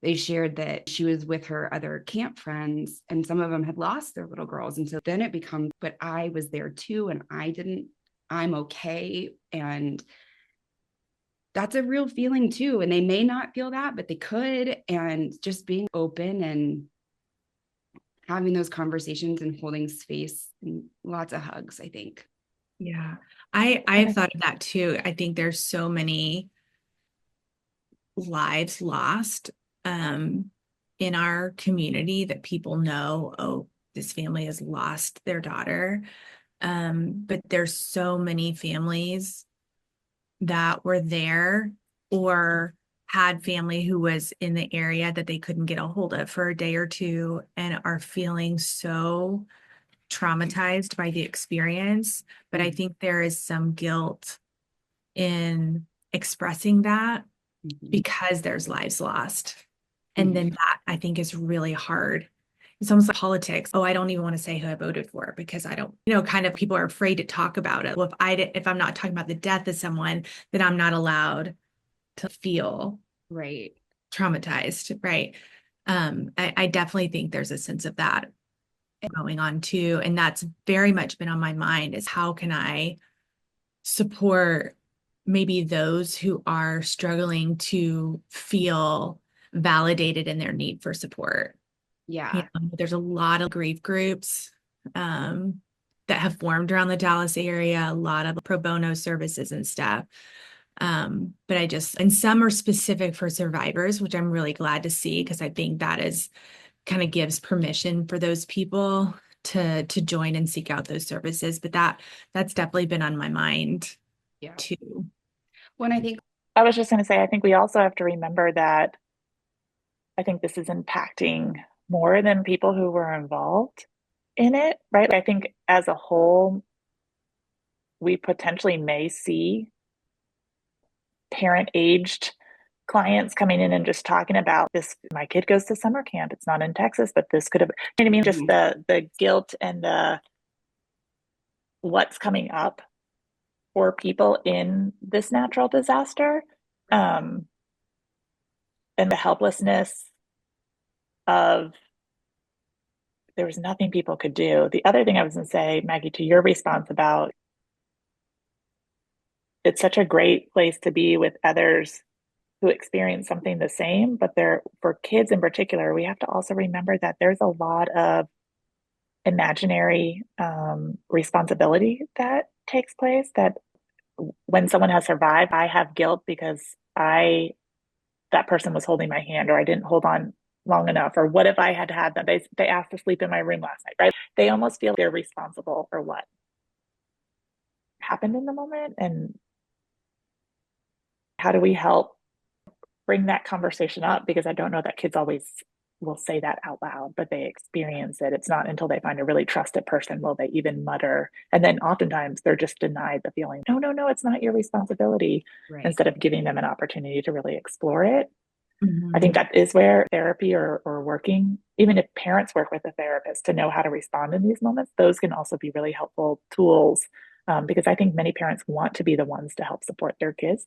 Speaker 1: they shared that she was with her other camp friends and some of them had lost their little girls. And so then it becomes, but I was there too and I'm okay. And that's a real feeling too. And they may not feel that, but they could. And just being open and having those conversations and holding space and lots of hugs, I think.
Speaker 3: Yeah, I've thought of that too. I think there's so many lives lost in our community that people know, oh, this family has lost their daughter. But there's so many families that were there or had family who was in the area that they couldn't get a hold of for a day or two and are feeling so traumatized by the experience. But I think there is some guilt in expressing that because there's lives lost. And then that I think is really hard. It's almost like politics. Oh, I don't even want to say who I voted for because I don't, kind of people are afraid to talk about it. Well, if I'm not talking about the death of someone, then I'm not allowed to feel
Speaker 1: Right.
Speaker 3: traumatized, right? I definitely think there's a sense of that going on too. And that's very much been on my mind is how can I support maybe those who are struggling to feel validated in their need for support.
Speaker 1: Yeah.
Speaker 3: There's a lot of grief groups that have formed around the Dallas area, a lot of pro bono services and stuff. And some are specific for survivors, which I'm really glad to see because I think that is kind of gives permission for those people to join and seek out those services. But that's definitely been on my mind too.
Speaker 1: When I think
Speaker 4: I was just going to say, I think we also have to remember that I think this is impacting more than people who were involved in it, right? I think as a whole, we potentially may see parent aged clients coming in and just talking about this. My kid goes to summer camp. It's not in Texas, but this could have, you know what I mean? Just the guilt and the what's coming up for people in this natural disaster, and the helplessness of there was nothing people could do. The other thing I was going to say, Maggie, to your response about it's such a great place to be with others who experience something the same, but there for kids in particular, we have to also remember that there's a lot of imaginary responsibility that takes place. That when someone has survived, I have guilt because that person was holding my hand, or I didn't hold on long enough, or what if I had had them? They asked to sleep in my room last night, right? They almost feel they're responsible for what happened in the moment. And how do we help bring that conversation up? Because I don't know that kids always will say that out loud, but they experience it. It's not until they find a really trusted person will they even mutter. And then oftentimes they're just denied the feeling, no, it's not your responsibility, right, instead of giving them an opportunity to really explore it. Mm-hmm. I think that is where therapy or working, even if parents work with a therapist to know how to respond in these moments, those can also be really helpful tools. Because I think many parents want to be the ones to help support their kids.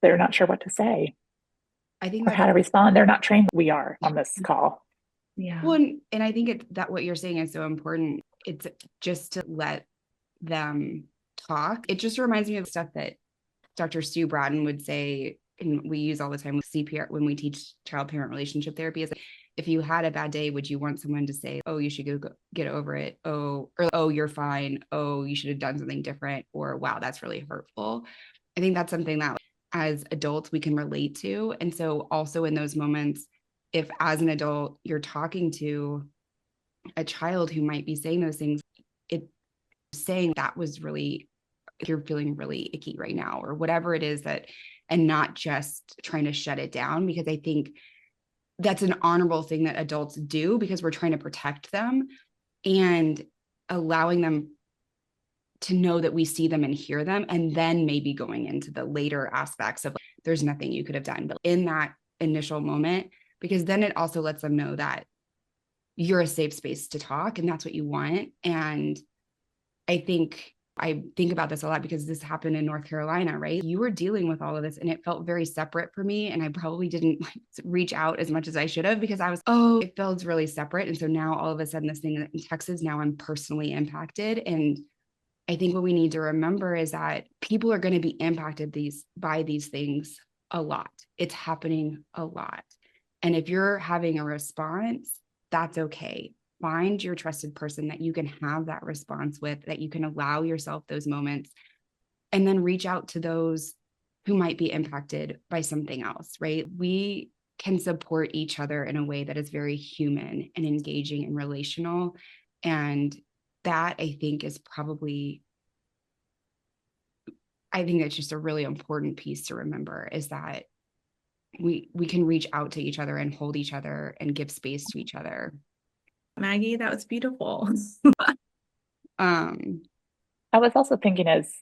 Speaker 4: They're not sure what to say. I think or how to respond. They're not trained. We are on this call.
Speaker 1: Yeah. Well, and I think that what you're saying is so important. It's just to let them talk. It just reminds me of stuff that Dr. Stu Bratton would say, and we use all the time with CPR when we teach child-parent relationship therapy, is like, if you had a bad day, would you want someone to say, oh, you should go get over it? Oh, or oh, you're fine. Oh, you should have done something different. Or wow, that's really hurtful. I think that's something that as adults we can relate to. And so also in those moments, if as an adult you're talking to a child who might be saying those things, it saying that was really, if you're feeling really icky right now or whatever it is that, and not just trying to shut it down, because I think that's an honorable thing that adults do because we're trying to protect them, and allowing them to know that we see them and hear them, and then maybe going into the later aspects of like, there's nothing you could have done, but in that initial moment, because then it also lets them know that you're a safe space to talk and that's what you want. And I think about this a lot because this happened in North Carolina, right? You were dealing with all of this and it felt very separate for me. And I probably didn't reach out as much as I should have because I was, it felt really separate. And so now all of a sudden this thing in Texas, now I'm personally impacted. And I think what we need to remember is that people are going to be impacted by these things a lot. It's happening a lot. And if you're having a response, that's okay. Find your trusted person that you can have that response with, that you can allow yourself those moments, and then reach out to those who might be impacted by something else, right? We can support each other in a way that is very human and engaging and relational. And that I think is probably, I think it's just a really important piece to remember, is that we can reach out to each other and hold each other and give space to each other.
Speaker 3: Maggie, that was beautiful.
Speaker 4: I was also thinking, as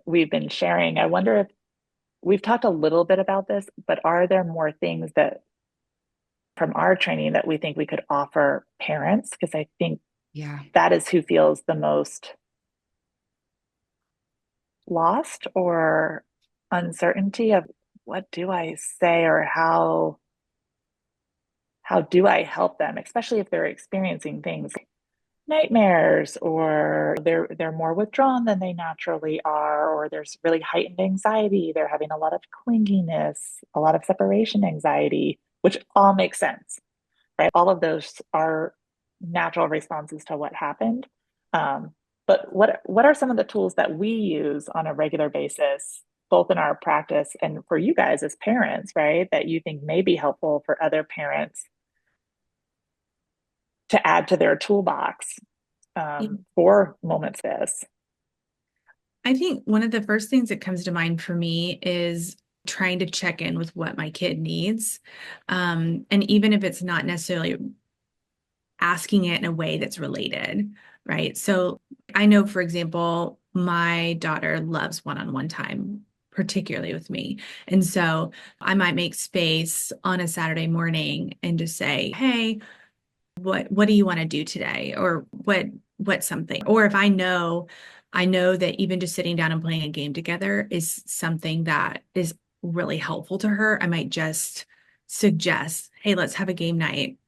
Speaker 4: we've been sharing, I wonder if we've talked a little bit about this, but are there more things that from our training that we think we could offer parents? Because I think that is who feels the most lost or uncertainty of what do I say or how do I help them, especially if they're experiencing things like nightmares or they're more withdrawn than they naturally are, or there's really heightened anxiety. They're having a lot of clinginess, a lot of separation anxiety, which all makes sense, right? All of those are natural responses to what happened. Um, but what are some of the tools that we use on a regular basis, both in our practice and for you guys as parents, right? That you think may be helpful for other parents to add to their toolbox for moments like this?
Speaker 3: I think one of the first things that comes to mind for me is trying to check in with what my kid needs. And even if it's not necessarily asking it in a way that's related, right? So I know, for example, my daughter loves one-on-one time, particularly with me. And so I might make space on a Saturday morning and just say, hey, what do you want to do today? Or what's something? Or if I know that even just sitting down and playing a game together is something that is really helpful to her, I might just suggest, hey, let's have a game night.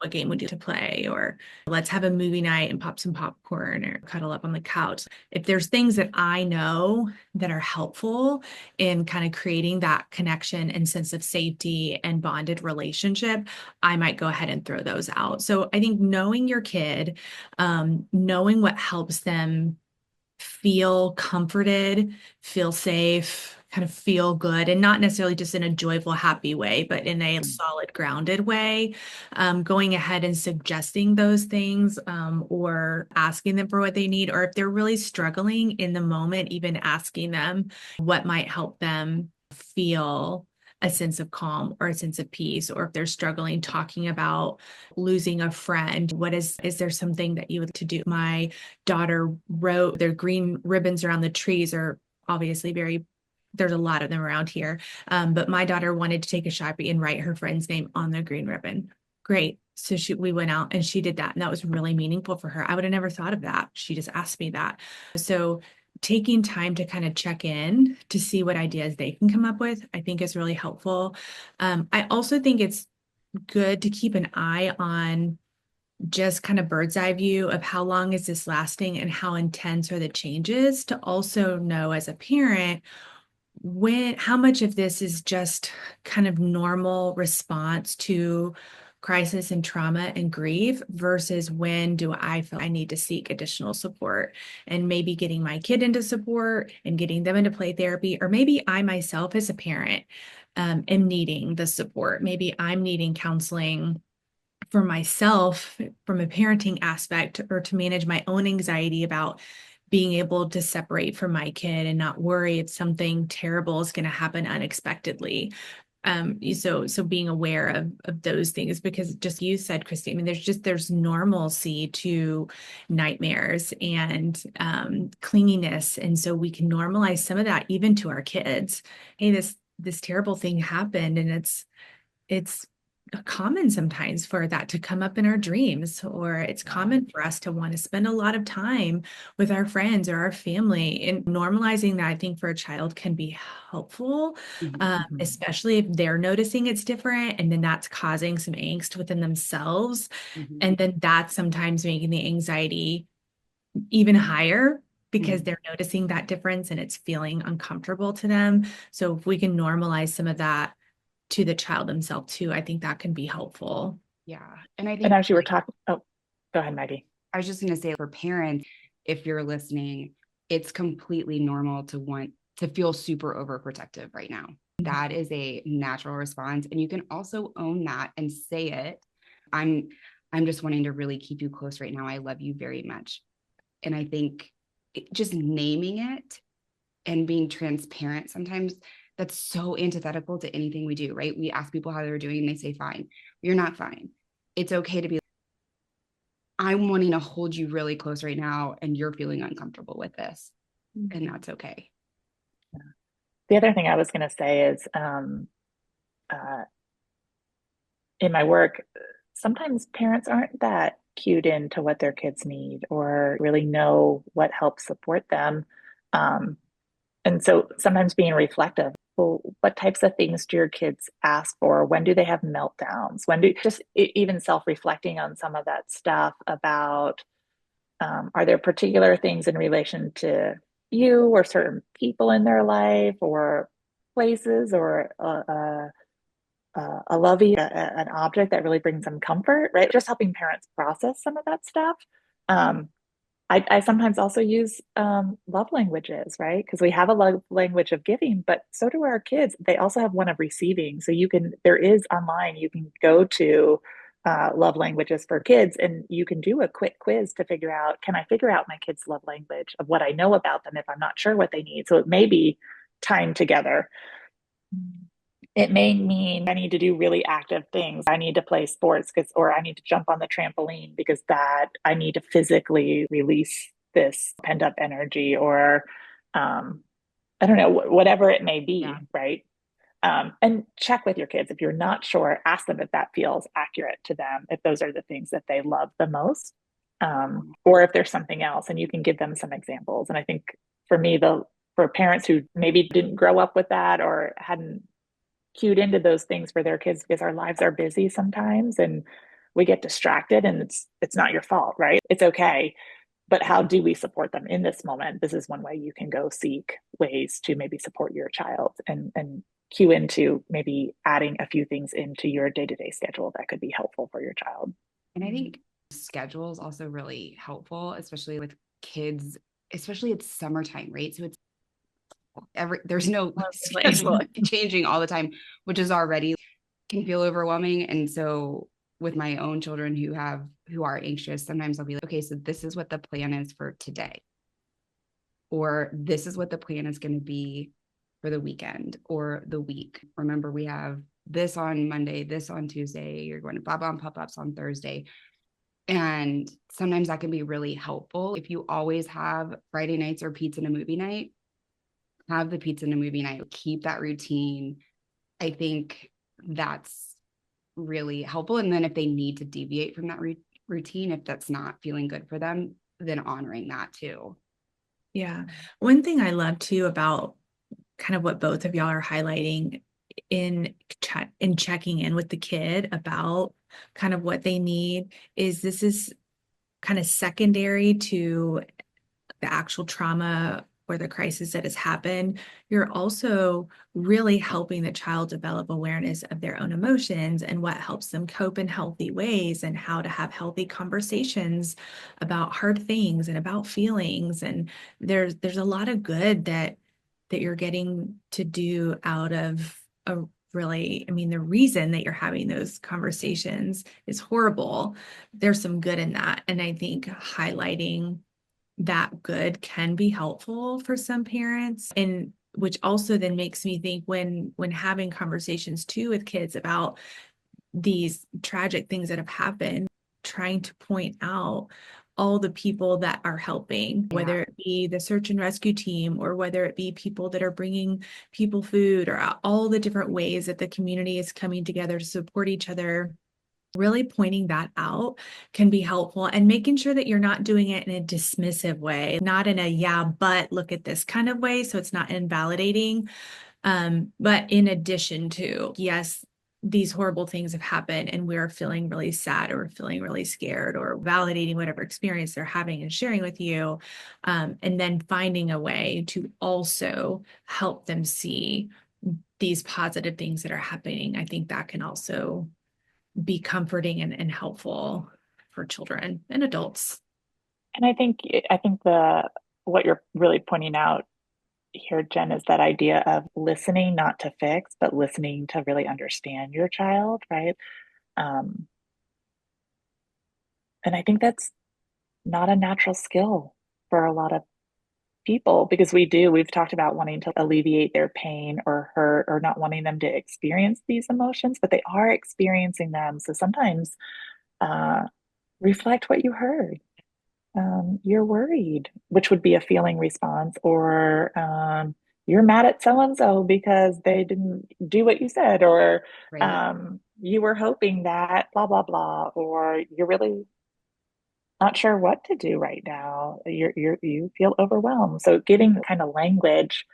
Speaker 3: What game would you like to play? Or let's have a movie night and pop some popcorn or cuddle up on the couch. If there's things that I know that are helpful in kind of creating that connection and sense of safety and bonded relationship, I might go ahead and throw those out. So I think knowing your kid, knowing what helps them feel comforted, feel safe, kind of feel good, and not necessarily just in a joyful, happy way, but in a solid, grounded way. Going ahead and suggesting those things, or asking them for what they need, or if they're really struggling in the moment, even asking them what might help them feel a sense of calm or a sense of peace, or if they're struggling talking about losing a friend, is there something that you would to do? My daughter wrote their green ribbons around the trees are obviously there's a lot of them around here. But my daughter wanted to take a Sharpie and write her friend's name on the green ribbon. Great. So we went out and she did that. And that was really meaningful for her. I would have never thought of that. She just asked me that. So taking time to kind of check in to see what ideas they can come up with, I think is really helpful. I also think it's good to keep an eye on just kind of bird's eye view of how long is this lasting and how intense are the changes, to also know as a parent how much of this is just kind of normal response to crisis and trauma and grief versus when do I feel I need to seek additional support, and maybe getting my kid into support and getting them into play therapy, or maybe I myself as a parent am needing the support. Maybe I'm needing counseling for myself from a parenting aspect, or to manage my own anxiety about being able to separate from my kid and not worry if something terrible is going to happen unexpectedly. So being aware of those things, because just you said, Kristie, I mean, there's normalcy to nightmares and clinginess. And so we can normalize some of that even to our kids. Hey, this terrible thing happened, and it's common sometimes for that to come up in our dreams, or it's common for us to want to spend a lot of time with our friends or our family. And normalizing that, I think, for a child can be helpful, especially if they're noticing it's different, and then that's causing some angst within themselves. And then that's sometimes making the anxiety even higher because they're noticing that difference and it's feeling uncomfortable to them. So if we can normalize some of that to the child themselves too, I think that can be helpful.
Speaker 1: Yeah. And I think,
Speaker 4: And as you were talking, oh, go ahead, Maggie.
Speaker 1: I was just going to say, for parents, if you're listening, it's completely normal to want to feel super overprotective right now. That is a natural response. And you can also own that and say it. I'm just wanting to really keep you close right now. I love you very much. And I think just naming it and being transparent, sometimes that's so antithetical to anything we do, right? We ask people how they're doing and they say, fine. You're not fine. It's okay to be, I'm wanting to hold you really close right now and you're feeling uncomfortable with this. And that's okay.
Speaker 4: The other thing I was going to say is in my work, sometimes parents aren't that cued into what their kids need or really know what helps support them. And so sometimes being reflective, well, what types of things do your kids ask for? When do they have meltdowns? When do just even self-reflecting on some of that stuff about are there particular things in relation to you or certain people in their life or places or a lovey, an object that really brings them comfort, right? Just helping parents process some of that stuff. Um, I sometimes also use love languages, right? Because we have a love language of giving, but so do our kids. They also have one of receiving. So there is online, you can go to love languages for kids and you can do a quick quiz to figure out, can I figure out my kid's love language of what I know about them if I'm not sure what they need? So it may be time together. It may mean I need to do really active things. I need to play sports or I need to jump on the trampoline because that I need to physically release this pent up energy or I don't know, whatever it may be,
Speaker 1: Yeah.
Speaker 4: right? And check with your kids. If you're not sure, ask them if that feels accurate to them, if those are the things that they love the most, or if there's something else, and you can give them some examples. And I think for me, for parents who maybe didn't grow up with that or hadn't cued into those things for their kids because our lives are busy sometimes and we get distracted and it's not your fault, right? It's okay. But how do we support them in this moment? This is one way you can go seek ways to maybe support your child and cue into maybe adding a few things into your day-to-day schedule that could be helpful for your child.
Speaker 1: And I think schedule is also really helpful, especially with kids, especially it's summertime, right? So it's there's no schedule changing all the time, which is already can feel overwhelming. And so with my own children who are anxious, sometimes I'll be like, okay, so this is what the plan is for today. Or this is what the plan is going to be for the weekend or the week. Remember, we have this on Monday, this on Tuesday, you're going to blah blah pop-ups on Thursday. And sometimes that can be really helpful. If you always have Friday nights or pizza and a movie night, have the pizza and a movie night, keep that routine. I think that's really helpful. And then if they need to deviate from that routine, if that's not feeling good for them, then honoring that too.
Speaker 3: Yeah. One thing I love too about kind of what both of y'all are highlighting in checking in with the kid about kind of what they need is this is kind of secondary to the actual trauma or the crisis that has happened. You're also really helping the child develop awareness of their own emotions and what helps them cope in healthy ways and how to have healthy conversations about hard things and about feelings. And there's a lot of good that you're getting to do out of a really, I mean, the reason that you're having those conversations is horrible. There's some good in that. And I think highlighting that good can be helpful for some parents, and which also then makes me think when having conversations too with kids about these tragic things that have happened, trying to point out all the people that are helping, whether it be the search and rescue team or whether it be people that are bringing people food or all the different ways that the community is coming together to support each other. Really pointing that out can be helpful and making sure that you're not doing it in a dismissive way, not in a, yeah, but look at this kind of way. So it's not invalidating. But in addition to, yes, these horrible things have happened and we're feeling really sad or feeling really scared or validating whatever experience they're having and sharing with you. And then finding a way to also help them see these positive things that are happening. I think that can also be comforting and helpful for children and adults.
Speaker 4: And I think what you're really pointing out here, Jen, is that idea of listening not to fix, but listening to really understand your child, right? And I think that's not a natural skill for a lot of people because we've talked about wanting to alleviate their pain or hurt or not wanting them to experience these emotions, but they are experiencing them. So sometimes reflect what you heard. You're worried, which would be a feeling response, or you're mad at so and so because they didn't do what you said, or
Speaker 1: Right.
Speaker 4: you were hoping that blah blah blah, or you're really not sure what to do right now. You feel overwhelmed. So giving kind of language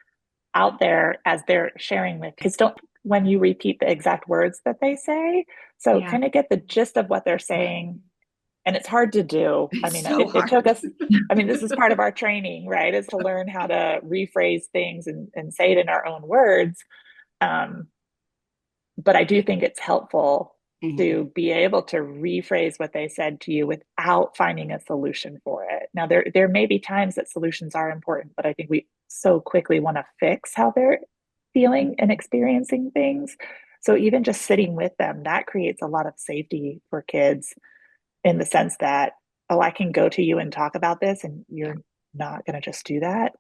Speaker 4: out there as they're sharing with kids. Don't, when you repeat the exact words that they say. So
Speaker 3: Yeah.
Speaker 4: kind of get the gist of what they're saying. And it's hard to do. I
Speaker 1: It's
Speaker 4: mean,
Speaker 1: so
Speaker 4: it took
Speaker 1: hard.
Speaker 4: us, I mean, this is part of our training, right? Is to learn how to rephrase things and say it in our own words. Um, but I do think it's helpful to be able to rephrase what they said to you without finding a solution for it. Now, there may be times that solutions are important, but I think we so quickly want to fix how they're feeling and experiencing things. So even just sitting with them, that creates a lot of safety for kids in the sense that, oh, I can go to you and talk about this, and you're not going to just do that.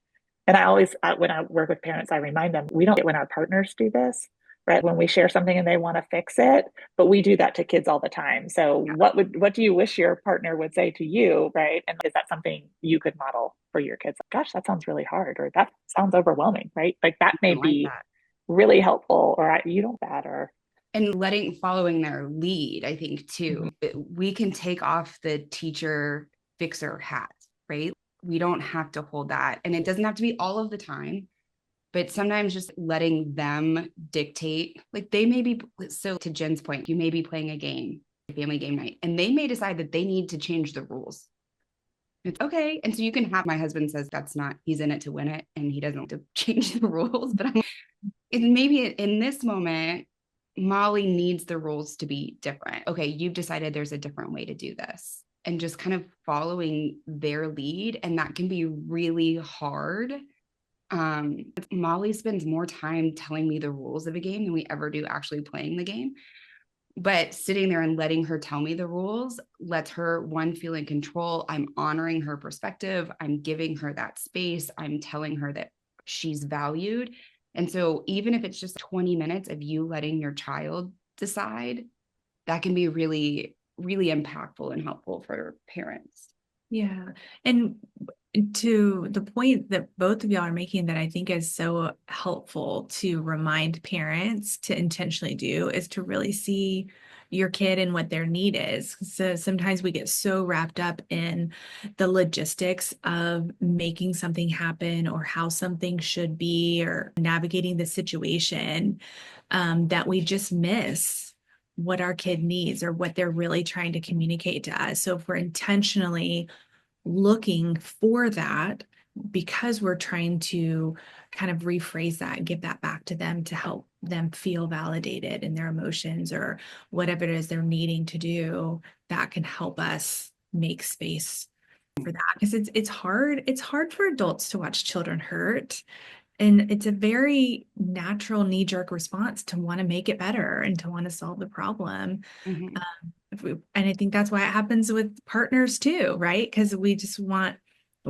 Speaker 4: And I always, when I work with parents, I remind them, we don't get when our partners do this, right? When we share something and they want to fix it, but we do that to kids all the time. So what do you wish your partner would say to you, right? And is that something you could model for your kids? Gosh, that sounds really hard, or that sounds overwhelming, right? Like that may
Speaker 1: Like
Speaker 4: be
Speaker 1: that.
Speaker 4: really helpful, or you don't that, or
Speaker 1: And following their lead, I think too. We can take off the teacher fixer hat, right? We don't have to hold that. And it doesn't have to be all of the time, but sometimes just letting them dictate, like they may be, so to Jen's point, you may be playing a game, family game night, and they may decide that they need to change the rules. It's okay. And so you can have, my husband says that's not, he's in it to win it and he doesn't want to change the rules, but maybe in this moment, Molly needs the rules to be different. Okay, you've decided there's a different way to do this, and just kind of following their lead. And that can be really hard. Molly spends more time telling me the rules of a game than we ever do actually playing the game. But sitting there and letting her tell me the rules lets her, one, feel in control. I'm honoring her perspective. I'm giving her that space. I'm telling her that she's valued. And so even if it's just 20 minutes of you letting your child decide, that can be really, really impactful and helpful for parents.
Speaker 3: Yeah. And to the point that both of y'all are making that I think is so helpful to remind parents to intentionally do is to really see your kid and what their need is. So sometimes we get so wrapped up in the logistics of making something happen or how something should be or navigating the situation that we just miss what our kid needs or what they're really trying to communicate to us. So if we're intentionally looking for that, because we're trying to kind of rephrase that and give that back to them to help them feel validated in their emotions or whatever it is they're needing to do, that can help us make space for that. Because it's hard for adults to watch children hurt. And it's a very natural knee-jerk response to want to make it better and to want to solve the problem.
Speaker 1: Mm-hmm.
Speaker 3: And I think that's why it happens with partners too, right? Because we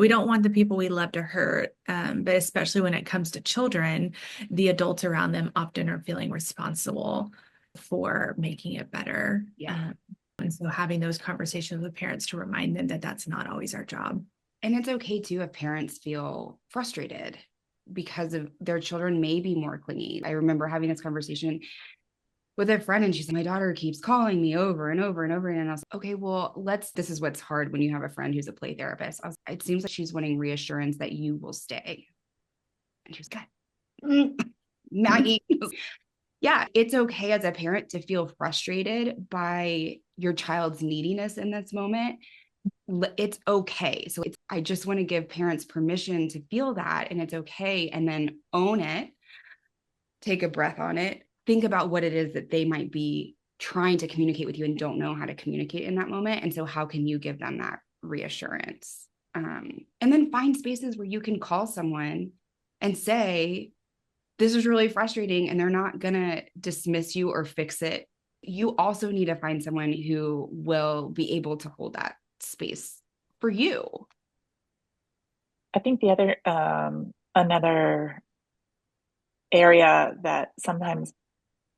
Speaker 3: don't want the people we love to hurt. But especially when it comes to children, the adults around them often are feeling responsible for making it better.
Speaker 1: Yeah.
Speaker 3: And so having those conversations with parents to remind them that that's not always our job.
Speaker 1: And it's okay too if parents feel frustrated because of their children may be more clingy. I remember having this conversation with a friend and she said, my daughter keeps calling me over and over and over again. And I was like, okay, well, this is what's hard when you have a friend who's a play therapist. It seems like she's wanting reassurance that you will stay. And she was like, Maggie. Yeah, it's okay as a parent to feel frustrated by your child's neediness in this moment. It's okay. So I just want to give parents permission to feel that, and it's okay. And then own it, take a breath on it, think about what it is that they might be trying to communicate with you and don't know how to communicate in that moment. And so how can you give them that reassurance? And then find spaces where you can call someone and say, this is really frustrating, and they're not going to dismiss you or fix it. You also need to find someone who will be able to hold that space for you.
Speaker 4: I think the other another area that sometimes,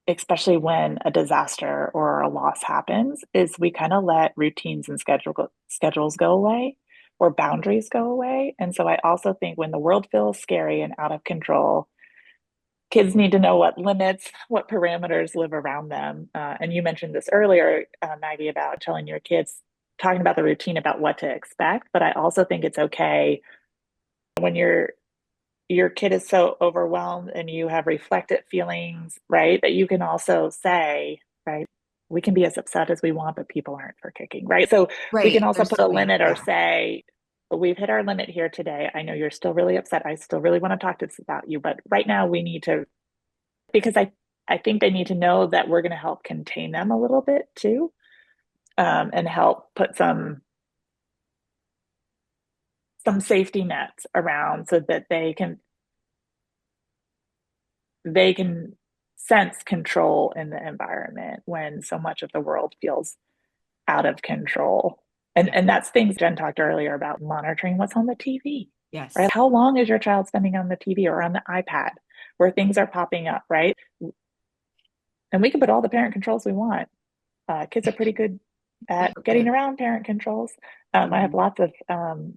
Speaker 4: especially when a disaster or a loss happens, is we kind of let routines and schedules go away or boundaries go away. And so I also think when the world feels scary and out of control, kids need to know what limits, what parameters live around them. And you mentioned this earlier, Maggie, about telling your kids, talking about the routine, about what to expect. But I also think it's okay when you're your kid is so overwhelmed and you have reflected feelings, right? That you can also say, right, we can be as upset as we want, but people aren't for kicking, right? So we can
Speaker 1: Right.
Speaker 4: also
Speaker 1: There's
Speaker 4: put a
Speaker 1: so many.
Speaker 4: limit or
Speaker 1: Yeah.
Speaker 4: say, we've hit our limit here today. I know you're still really upset. I still really want to talk to this about you, but right now we need to, because I think they need to know that we're going to help contain them a little bit too, and help put some safety nets around so that they can sense control in the environment when so much of the world feels out of control. And
Speaker 1: Yeah.
Speaker 4: and that's things Jen talked earlier about monitoring what's on the TV, right?
Speaker 1: Yes.
Speaker 4: How long is your child spending on the TV or on the iPad where things are popping up, right? And we can put all the parent controls we want. Kids are pretty good at getting
Speaker 1: Good.
Speaker 4: around parent controls. I have
Speaker 1: Mhm.
Speaker 4: lots of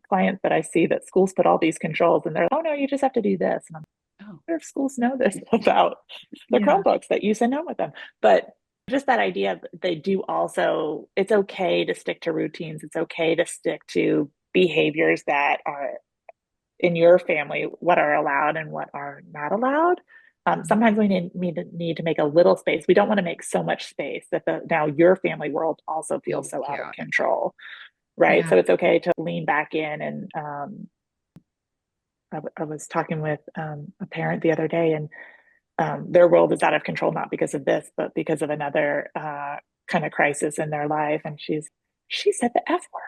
Speaker 4: clients that I see that schools put all these controls and they're like, oh no, you just have to do this. And I'm
Speaker 1: Oh,
Speaker 4: wonder if schools know this about the
Speaker 3: Yeah.
Speaker 4: Chromebooks that you send home with them. But just that idea of they do also, it's okay to stick to routines. It's okay to stick to behaviors that are in your family, what are allowed and what are not allowed. Sometimes we need to make a little space. We don't want to make so much space that now your family world also feels
Speaker 1: feels
Speaker 4: so out of
Speaker 1: chaotic.
Speaker 4: control, right?
Speaker 3: Yeah.
Speaker 4: So it's okay to lean back in. And I was talking with a parent the other day, and their world is out of control, not because of this, but because of another kind of crisis in their life. And she said the F word.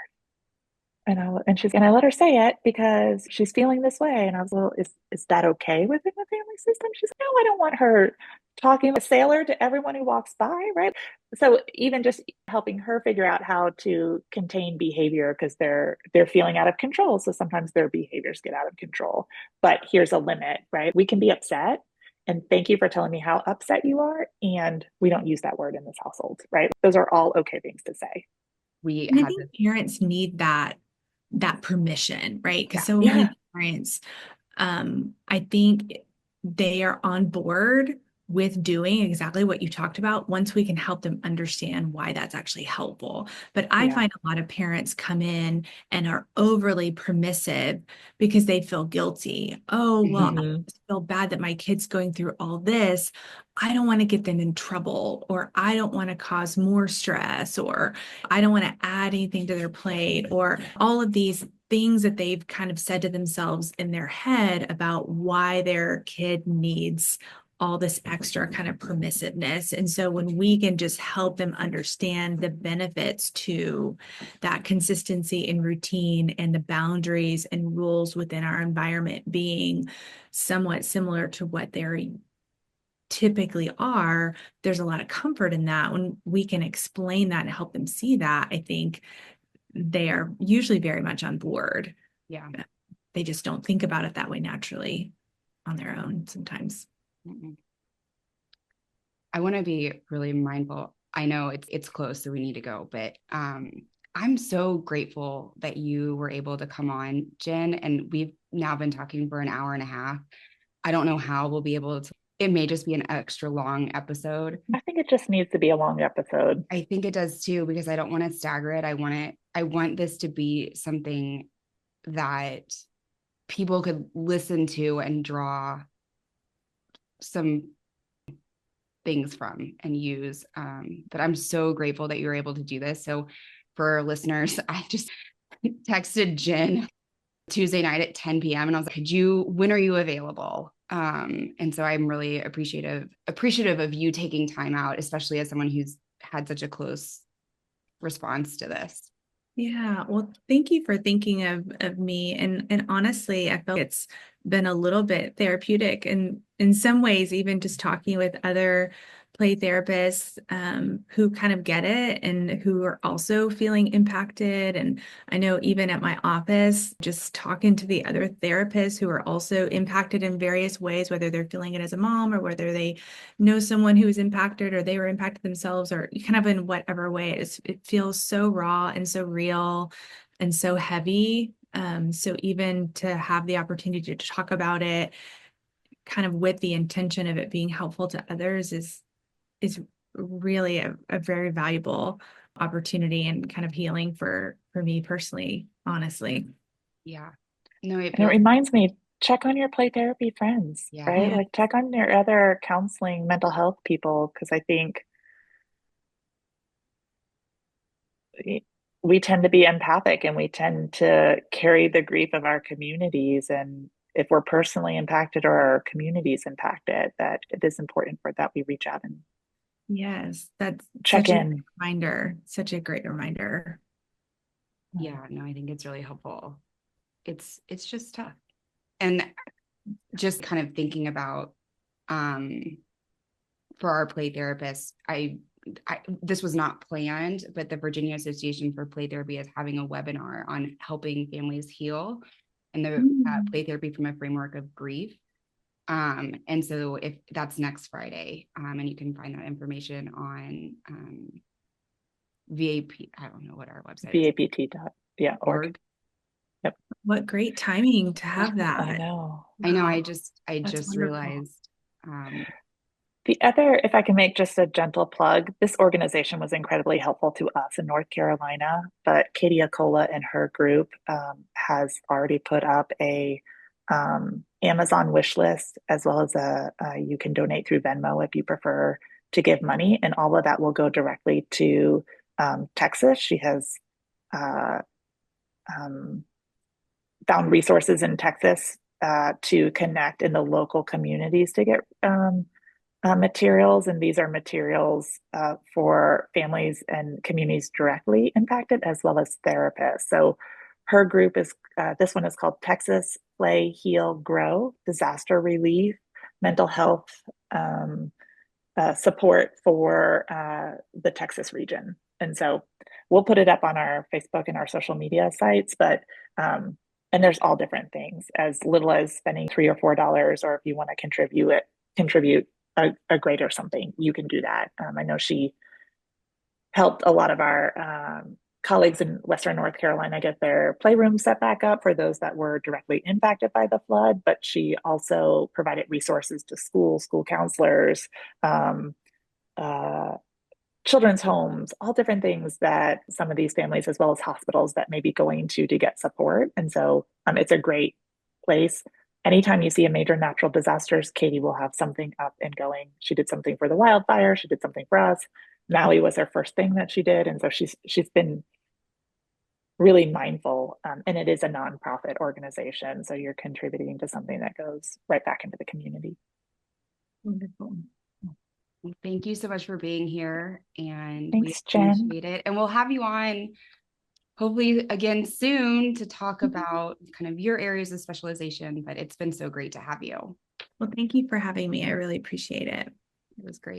Speaker 4: And I let her say it because she's feeling this way. And I was, well, is that okay within the family system? She's like, no, I don't want her talking a sailor to everyone who walks by, right? So even just helping her figure out how to contain behavior because they're feeling out of control. So sometimes their behaviors get out of control. But here's a limit, right? We can be upset. And thank you for telling me how upset you are. And we don't use that word in this household, right? Those are all okay things to say.
Speaker 1: We
Speaker 3: And I
Speaker 1: had
Speaker 3: think
Speaker 1: this.
Speaker 3: parents need that permission, right? Because
Speaker 1: Yeah.
Speaker 3: so
Speaker 4: Yeah.
Speaker 3: many parents, I think they are on board with doing exactly what you talked about once we can help them understand why that's actually helpful. But I
Speaker 4: Yeah.
Speaker 3: find a lot of parents come in and are overly permissive because they feel guilty. Oh, well, I
Speaker 4: Mhm.
Speaker 3: just feel bad that my kid's going through all this. I don't want to get them in trouble, or I don't want to cause more stress, or I don't want to add anything to their plate, or all of these things that they've kind of said to themselves in their head about why their kid needs all this extra kind of permissiveness. And so when we can just help them understand the benefits to that consistency and routine and the boundaries and rules within our environment being somewhat similar to what they're typically are, there's a lot of comfort in that. When we can explain that and help them see that, I think they are usually very much on board.
Speaker 1: Yeah.
Speaker 3: They just don't think about it that way naturally on their own sometimes.
Speaker 1: Mm-mm. I want to be really mindful. I know it's close, so we need to go, but I'm so grateful that you were able to come on, Jen, and we've now been talking for an hour and a half. I don't know how we'll be able to. It may just be an extra long episode.
Speaker 4: I think it just needs to be a long episode.
Speaker 1: I think it does too, because I don't want to stagger it. I want this to be something that people could listen to and draw some things from and use. But I'm so grateful that you were able to do this. So for our listeners, I just texted Jen Tuesday night at 10 p.m. and I was like, when are you available? And so I'm really appreciative of you taking time out, especially as someone who's had such a close response to this.
Speaker 3: Yeah, well, thank you for thinking of me. And honestly, I feel it's been a little bit therapeutic and in some ways, even just talking with other play therapists who kind of get it and who are also feeling impacted. And I know even at my office, just talking to the other therapists who are also impacted in various ways, whether they're feeling it as a mom or whether they know someone who is impacted or they were impacted themselves or kind of in whatever way. It feels so raw and so real and so heavy. So even to have the opportunity to talk about it kind of with the intention of it being helpful to others is really a very valuable opportunity and kind of healing for me personally, honestly.
Speaker 1: Yeah. No, it
Speaker 4: And it
Speaker 1: feels
Speaker 4: reminds me check on your play therapy friends,
Speaker 1: Yeah.
Speaker 4: right?
Speaker 3: Yeah.
Speaker 4: Like check on your other counseling, mental health people, because I think we tend to be empathic and we tend to carry the grief of our communities. And if we're personally impacted or our community is impacted, that it is important for that we reach out and
Speaker 3: Yes, that's
Speaker 4: check
Speaker 3: such a
Speaker 4: in.
Speaker 3: reminder, such a great reminder.
Speaker 1: Yeah, no, I think it's really helpful. It's just tough. And just kind of thinking about for our play therapists, I this was not planned, but the Virginia Association for Play Therapy is having a webinar on helping families heal and the play therapy from a framework of grief. And so if that's next Friday, and you can find that information on VAP, I don't know what our website is.
Speaker 4: VAPT.org. Yep.
Speaker 3: What great timing to have that.
Speaker 4: I know.
Speaker 1: I know.
Speaker 3: Wow.
Speaker 1: I just
Speaker 3: wonderful.
Speaker 1: realized.
Speaker 4: The other, if I can make just a gentle plug, this organization was incredibly helpful to us in North Carolina, but Kristie Opiola and her group has already put up a Amazon wish list, as well as you can donate through Venmo if you prefer to give money, and all of that will go directly to Texas. She has found resources in Texas to connect in the local communities to get materials, and these are materials for families and communities directly impacted, as well as therapists. So her group is, this one is called Texas Play, Heal, Grow, Disaster Relief, Mental Health Support for the Texas region. And so we'll put it up on our Facebook and our social media sites, but and there's all different things, as little as spending $3 or $4, or if you want to contribute a grade or something, you can do that. I know she helped a lot of our colleagues in Western North Carolina get their playroom set back up for those that were directly impacted by the flood, but she also provided resources to school counselors, children's homes, all different things that some of these families, as well as hospitals, that may be going to get support. And so it's a great place. Anytime you see a major natural disasters, Katie will have something up and going. She did something for the wildfire. She did something for us. Maui was her first thing that she did. And so she's been really mindful. And it is a nonprofit organization. So you're contributing to something that goes right back into the community.
Speaker 3: Wonderful.
Speaker 1: Well, thank you so much for being here, and
Speaker 4: Thanks,
Speaker 1: we
Speaker 4: Jen.
Speaker 1: appreciate it. And we'll have you on hopefully again soon to talk about kind of your areas of specialization, but it's been so great to have you.
Speaker 3: Well, thank you for having me. I really appreciate it.
Speaker 1: It was great.